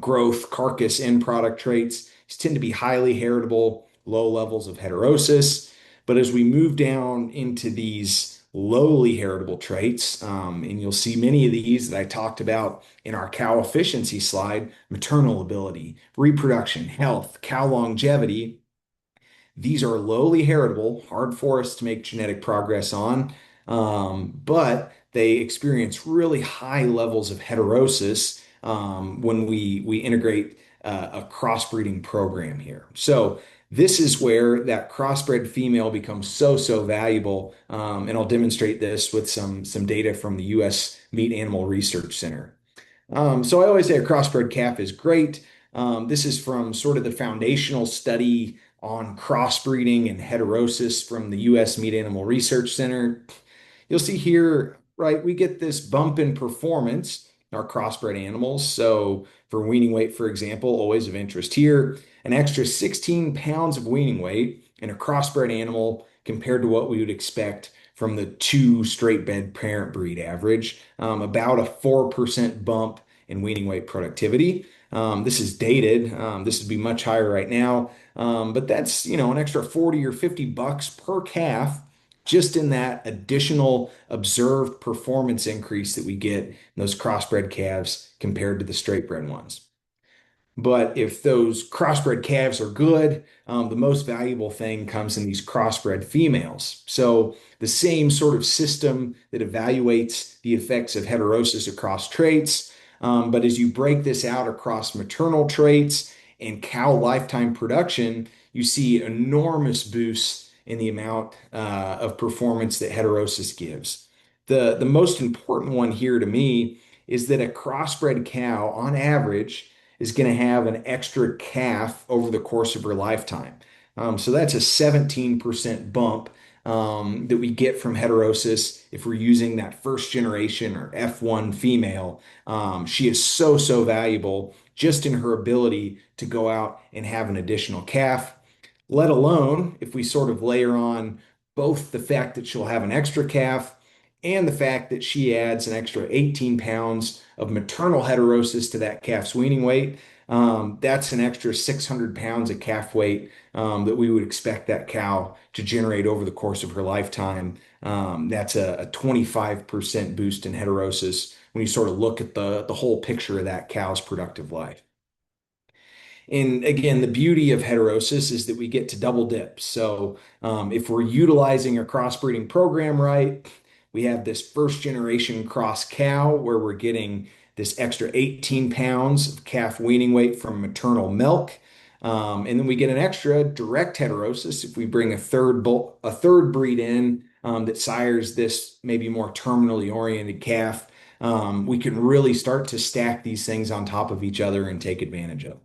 growth, carcass, end product traits, these tend to be highly heritable, low levels of heterosis. But as we move down into these lowly heritable traits, and you'll see many of these that I talked about in our cow efficiency slide, maternal ability, reproduction, health, cow longevity, these are lowly heritable, hard for us to make genetic progress on, but they experience really high levels of heterosis when we integrate a crossbreeding program here. So this is where that crossbred female becomes so valuable, and I'll demonstrate this with some data from the U.S. Meat Animal Research Center. So I always say a crossbred calf is great. This is from sort of the foundational study on crossbreeding and heterosis from the U.S. Meat Animal Research Center. You'll see here, right, we get this bump in performance in our crossbred animals. So for weaning weight, for example, always of interest here, an extra 16 pounds of weaning weight in a crossbred animal compared to what we would expect from the two straight bred parent breed average, about a 4% bump in weaning weight productivity. This is dated. This would be much higher right now. But that's, an extra 40 or 50 bucks per calf just in that additional observed performance increase that we get in those crossbred calves compared to the straight bred ones. But if those crossbred calves are good, the most valuable thing comes in these crossbred females. So the same sort of system that evaluates the effects of heterosis across traits, but as you break this out across maternal traits and cow lifetime production, you see enormous boosts in the amount of performance that heterosis gives. The most important one here to me is that a crossbred cow, on average, is going to have an extra calf over the course of her lifetime. So that's a 17% bump that we get from heterosis if we're using that first generation or F1 female. She is so, so valuable just in her ability to go out and have an additional calf, let alone if we sort of layer on both the fact that she'll have an extra calf and the fact that she adds an extra 18 pounds of maternal heterosis to that calf's weaning weight. That's an extra 600 pounds of calf weight that we would expect that cow to generate over the course of her lifetime. That's a 25% boost in heterosis when you sort of look at the whole picture of that cow's productive life. And again, the beauty of heterosis is that we get to double dip. So if we're utilizing a crossbreeding program right, we have this first generation cross cow where we're getting this extra 18 pounds of calf weaning weight from maternal milk. And then we get an extra direct heterosis if we bring a third breed in that sires this maybe more terminally oriented calf. We can really start to stack these things on top of each other and take advantage of.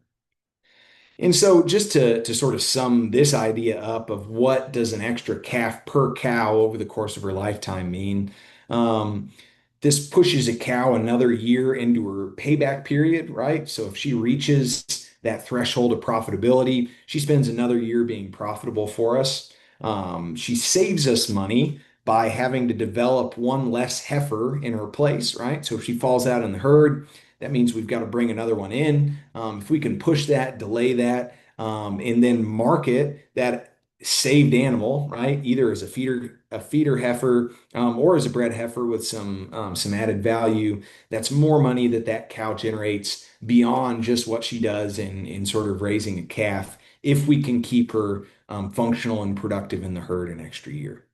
And so just to sort of sum this idea up of what does an extra calf per cow over the course of her lifetime mean, um, this pushes a cow another year into her payback period, right? So if she reaches that threshold of profitability, she spends another year being profitable for us. She saves us money by having to develop one less heifer in her place, right? So if she falls out in the herd, that means we've got to bring another one in. If we can push that, delay that, and then market that saved animal, right? Either as a feeder heifer, or as a bred heifer with some added value. That's more money that that cow generates beyond just what she does in sort of raising a calf. If we can keep her functional and productive in the herd an extra year.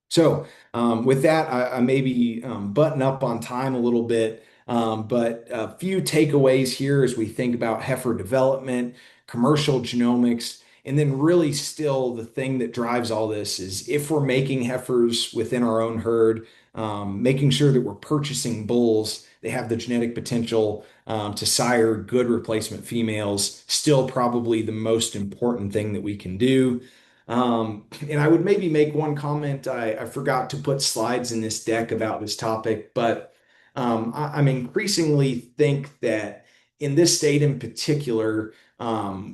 So, with that, I maybe button up on time a little bit, but a few takeaways here as we think about heifer development, commercial genomics, and then really still the thing that drives all this is if we're making heifers within our own herd, making sure that we're purchasing bulls. They have the genetic potential to sire good replacement females, still probably the most important thing that we can do. And I would maybe make one comment. I forgot to put slides in this deck about this topic, but I'm increasingly think that in this state in particular,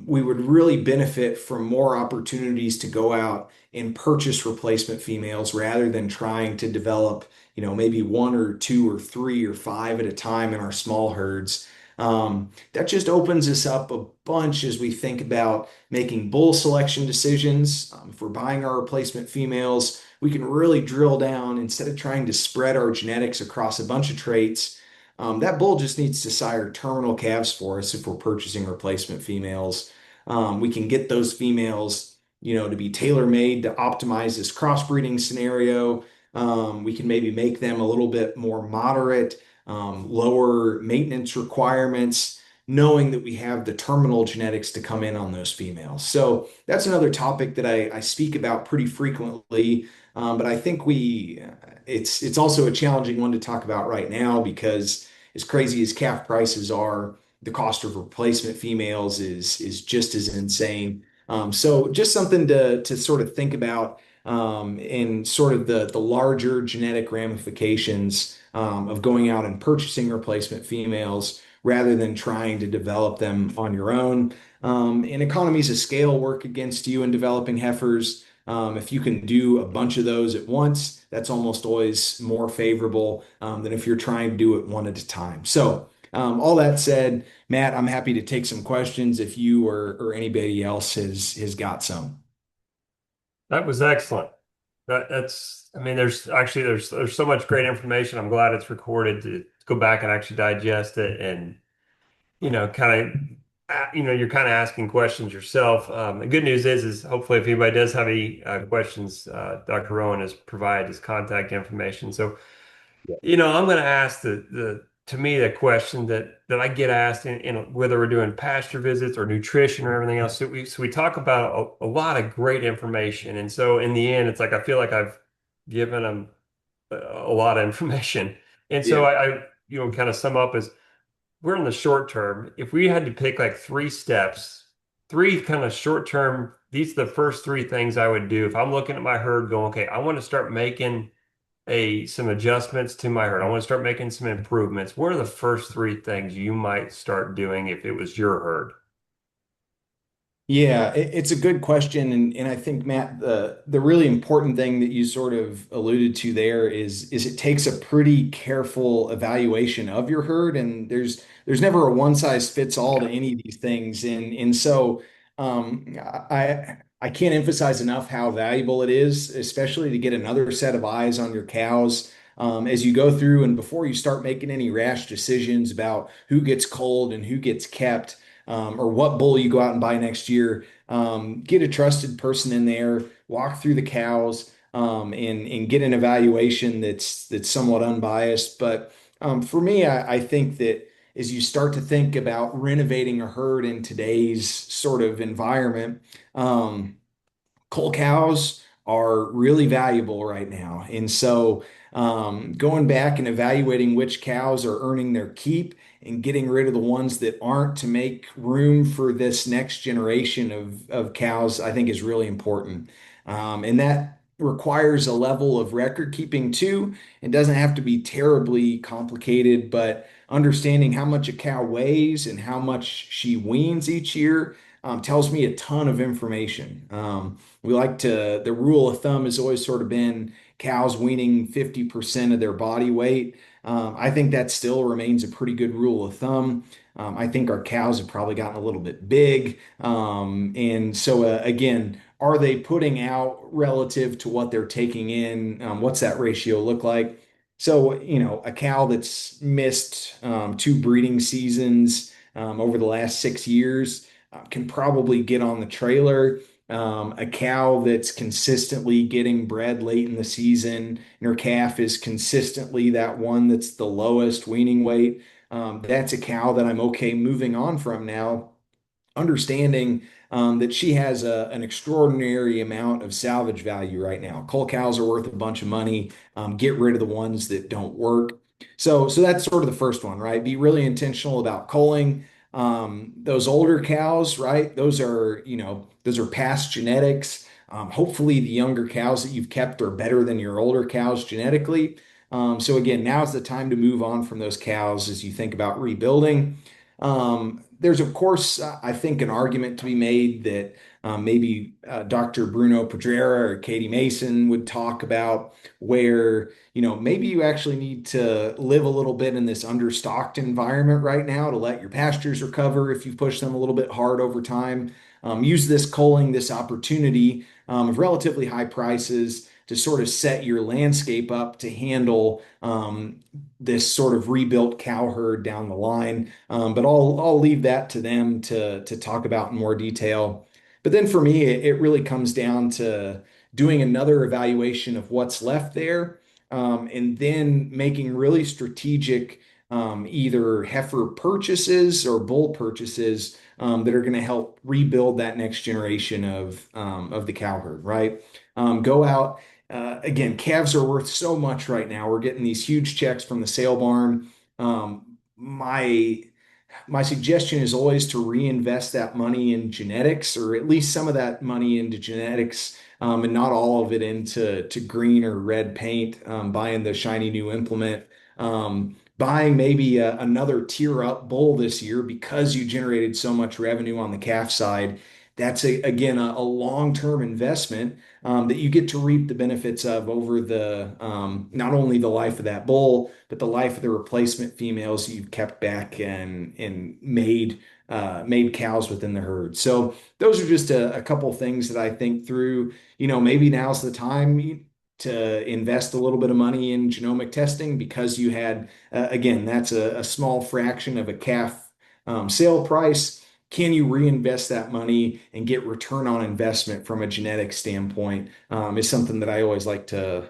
we would really benefit from more opportunities to go out and purchase replacement females rather than trying to develop, maybe one or two or three or five at a time in our small herds. That just opens us up a bunch as we think about making bull selection decisions. If we're buying our replacement females, we can really drill down instead of trying to spread our genetics across a bunch of traits. That bull just needs to sire terminal calves for us if we're purchasing replacement females. We can get those females, to be tailor-made to optimize this crossbreeding scenario. We can maybe make them a little bit more moderate, lower maintenance requirements, knowing that we have the terminal genetics to come in on those females. So that's another topic that I speak about pretty frequently. But I think it's also a challenging one to talk about right now because as crazy as calf prices are, the cost of replacement females is just as insane. So just something to sort of think about in sort of the larger genetic ramifications of going out and purchasing replacement females rather than trying to develop them on your own. And economies of scale work against you in developing heifers. If you can do a bunch of those at once, that's almost always more favorable than if you're trying to do it one at a time. So, all that said, Matt, I'm happy to take some questions if you or anybody else has got some. That was excellent. I mean, there's so much great information. I'm glad it's recorded to go back and actually digest it and, kind of you're kind of asking questions yourself. The good news is hopefully if anybody does have any questions, Dr. Rowan has provided his contact information. So, Yeah. I'm going to ask to me the question that I get asked in whether we're doing pasture visits or nutrition or everything else. So we talk about a lot of great information, and so in the end, it's like I feel like I've given them a lot of information, and so Yeah. I kind of sum up as we're in the short term. If we had to pick like three steps, three kind of short term, these are the first three things I would do if I'm looking at my herd going, okay, I want to start making some adjustments to my herd. I want to start making some improvements. What are the first three things you might start doing if it was your herd? Yeah, it's a good question, and I think Matt, the really important thing that you sort of alluded to there is it takes a pretty careful evaluation of your herd, and there's never a one size fits all to any of these things, and so I can't emphasize enough how valuable it is, especially to get another set of eyes on your cows. As you go through and before you start making any rash decisions about who gets culled and who gets kept, or what bull you go out and buy next year. Get a trusted person in there, walk through the cows, and get an evaluation that's somewhat unbiased. But for me, I think that as you start to think about renovating a herd in today's sort of environment, um, cull cows are really valuable right now. And so, going back and evaluating which cows are earning their keep and getting rid of the ones that aren't to make room for this next generation of cows, I think is really important. And that requires a level of record keeping too. It doesn't have to be terribly complicated, but understanding how much a cow weighs and how much she weans each year tells me a ton of information. The rule of thumb has always sort of been cows weaning 50% of their body weight. I think that still remains a pretty good rule of thumb. I think our cows have probably gotten a little bit big. And so, again, are they putting out relative to what they're taking in? What's that ratio look like? So, a cow that's missed two breeding seasons over the last 6 years can probably get on the trailer. A cow that's consistently getting bred late in the season and her calf is consistently that one that's the lowest weaning weight. That's a cow that I'm okay moving on from now, understanding that she has an extraordinary amount of salvage value right now. Cull cows are worth a bunch of money. Get rid of the ones that don't work. So that's sort of the first one, right? Be really intentional about culling. Those older cows, right? Those are past genetics. Hopefully, the younger cows that you've kept are better than your older cows genetically. So again, now's the time to move on from those cows as you think about rebuilding. There's, of course, I think an argument to be made that maybe Dr. Bruno Pedrera or Katie Mason would talk about where, maybe you actually need to live a little bit in this understocked environment right now to let your pastures recover if you push them a little bit hard over time. Use this culling, this opportunity of relatively high prices to sort of set your landscape up to handle this sort of rebuilt cow herd down the line. But I'll leave that to them to talk about in more detail. But then for me, it really comes down to doing another evaluation of what's left there, and then making really strategic either heifer purchases or bull purchases that are going to help rebuild that next generation of the cow herd, right? Go out. Again, calves are worth so much right now. We're getting these huge checks from the sale barn. My suggestion is always to reinvest that money in genetics, or at least some of that money into genetics, and not all of it into green or red paint, buying the shiny new implement, buying maybe another tier up bull this year because you generated so much revenue on the calf side. That's again a long-term investment that you get to reap the benefits of over the not only the life of that bull, but the life of the replacement females you've kept back and made cows within the herd. So those are just a couple things that I think through. Maybe now's the time to invest a little bit of money in genomic testing because again, that's a small fraction of a calf sale price. can you reinvest that money and get return on investment from a genetic standpoint, is something that I always like to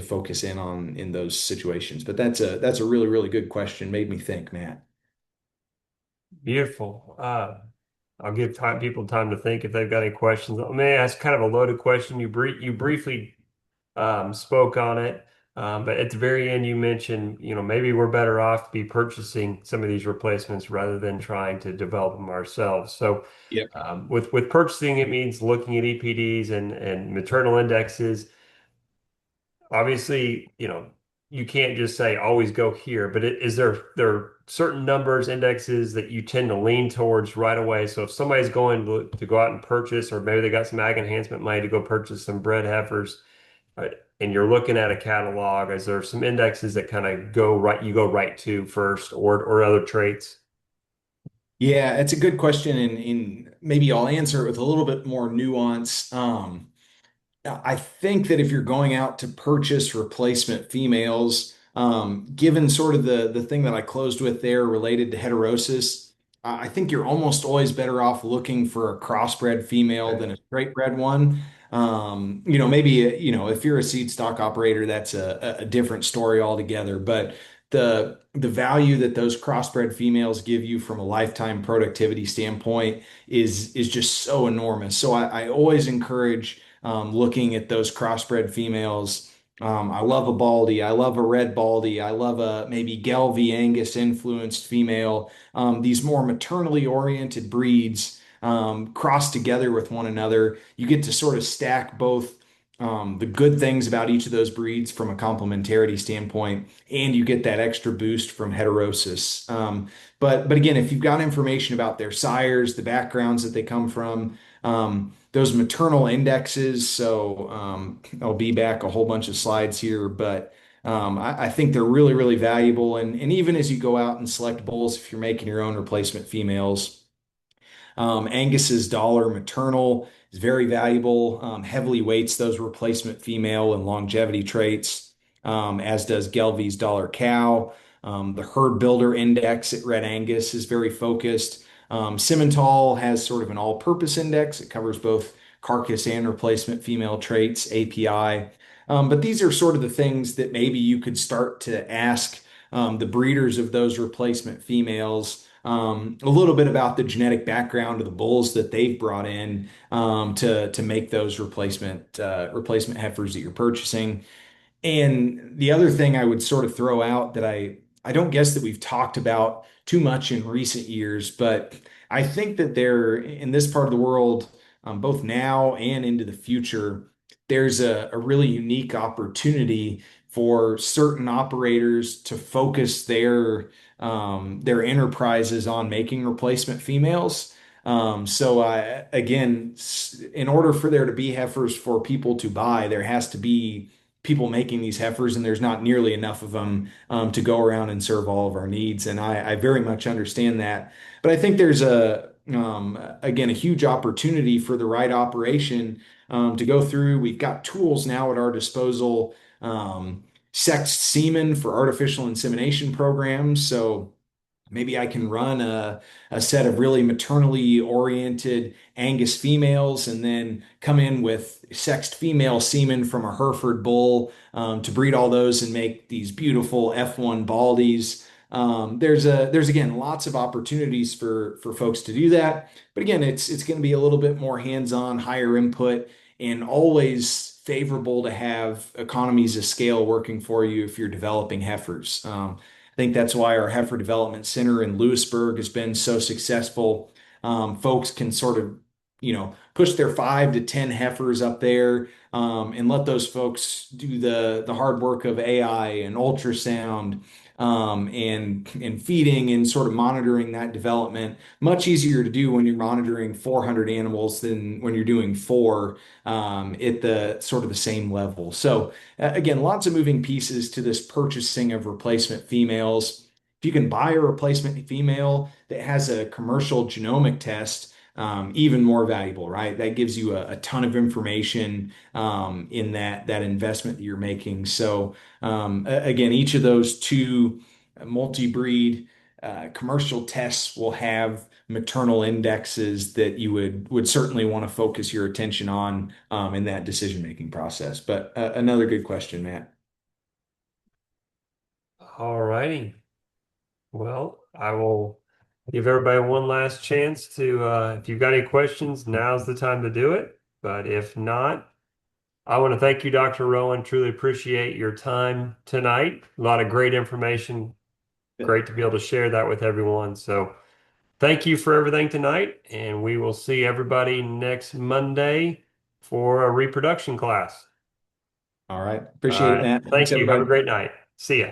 focus in on in those situations. But that's a really, really good question. Made me think, Matt. Beautiful. I'll give people time to think if they've got any questions. Let me ask kind of a loaded question. You briefly spoke on it, but at the very end you mentioned, maybe we're better off to be purchasing some of these replacements rather than trying to develop them ourselves. So Yep. with purchasing, it means looking at EPDs and maternal indexes. Obviously, you can't just say always go here, but is there are certain numbers, indexes that you tend to lean towards right away? So if somebody's going to go out and purchase, or maybe they got some ag enhancement money to go purchase some bred heifers, right, and you're looking at a catalog, is there some indexes that kind of you go right to first, or other traits? Yeah, it's a good question, and maybe I'll answer it with a little bit more nuance. I think that if you're going out to purchase replacement females, given sort of the thing that I closed with there related to heterosis, I think you're almost always better off looking for a crossbred female Okay. than a straight bred one. Maybe if you're a seed stock operator, that's a different story altogether. But the value that those crossbred females give you from a lifetime productivity standpoint is just so enormous. So I always encourage looking at those crossbred females. I love a Baldy. I love a red Baldy. I love a maybe Gelbvieh Angus influenced female. These more maternally oriented breeds cross together with one another. You get to sort of stack both the good things about each of those breeds from a complementarity standpoint, and you get that extra boost from heterosis. But again, if you've got information about their sires, the backgrounds that they come from, those maternal indexes. So I'll be back a whole bunch of slides here, but I think they're really, really valuable. And even as you go out and select bulls, if you're making your own replacement females, Angus's dollar maternal is very valuable, heavily weights those replacement female and longevity traits, as does Gelbvieh's dollar cow. The herd builder index at Red Angus is very focused. Simmental has sort of an all-purpose index. It covers both carcass and replacement female traits, API. But these are sort of the things that maybe you could start to ask the breeders of those replacement females a little bit about the genetic background of the bulls that they've brought in to make those replacement heifers that you're purchasing. And the other thing I would sort of throw out that I don't guess that we've talked about too much in recent years, but I think that there in this part of the world, both now and into the future, there's a really unique opportunity for certain operators to focus their enterprises on making replacement females. So again, in order for there to be heifers for people to buy, there has to be people making these heifers, and there's not nearly enough of them to go around and serve all of our needs. And I very much understand that. But I think there's again, a huge opportunity for the right operation to go through. We've got tools now at our disposal, sexed semen for artificial insemination programs. So maybe I can run a set of really maternally oriented Angus females and then come in with sexed female semen from a Hereford bull to breed all those and make these beautiful F1 baldies. There's again lots of opportunities for folks to do that, but again, it's going to be a little bit more hands-on, higher input, and always favorable to have economies of scale working for you if you're developing heifers. I think that's why our Heifer Development Center in Lewisburg has been so successful. Folks can sort of, push their 5 to 10 heifers up there and let those folks do the hard work of AI and ultrasound and feeding and sort of monitoring that development. Much easier to do when you're monitoring 400 animals than when you're doing four at the sort of the same level. So again, lots of moving pieces to this purchasing of replacement females. If you can buy a replacement female that has a commercial genomic test, even more valuable, right? That gives you a ton of information in that investment that you're making. So again, each of those two multi-breed commercial tests will have maternal indexes that you would certainly want to focus your attention on in that decision-making process. But another good question, Matt. All righty. Well, I will give everybody one last chance to, if you've got any questions, now's the time to do it. But if not, I want to thank you, Dr. Rowan. Truly appreciate your time tonight. A lot of great information. Great to be able to share that with everyone. So thank you for everything tonight, and we will see everybody next Monday for a reproduction class. All right. All Appreciate it, right. Matt. Thanks, Thank you. Have a everybody. great night. See ya.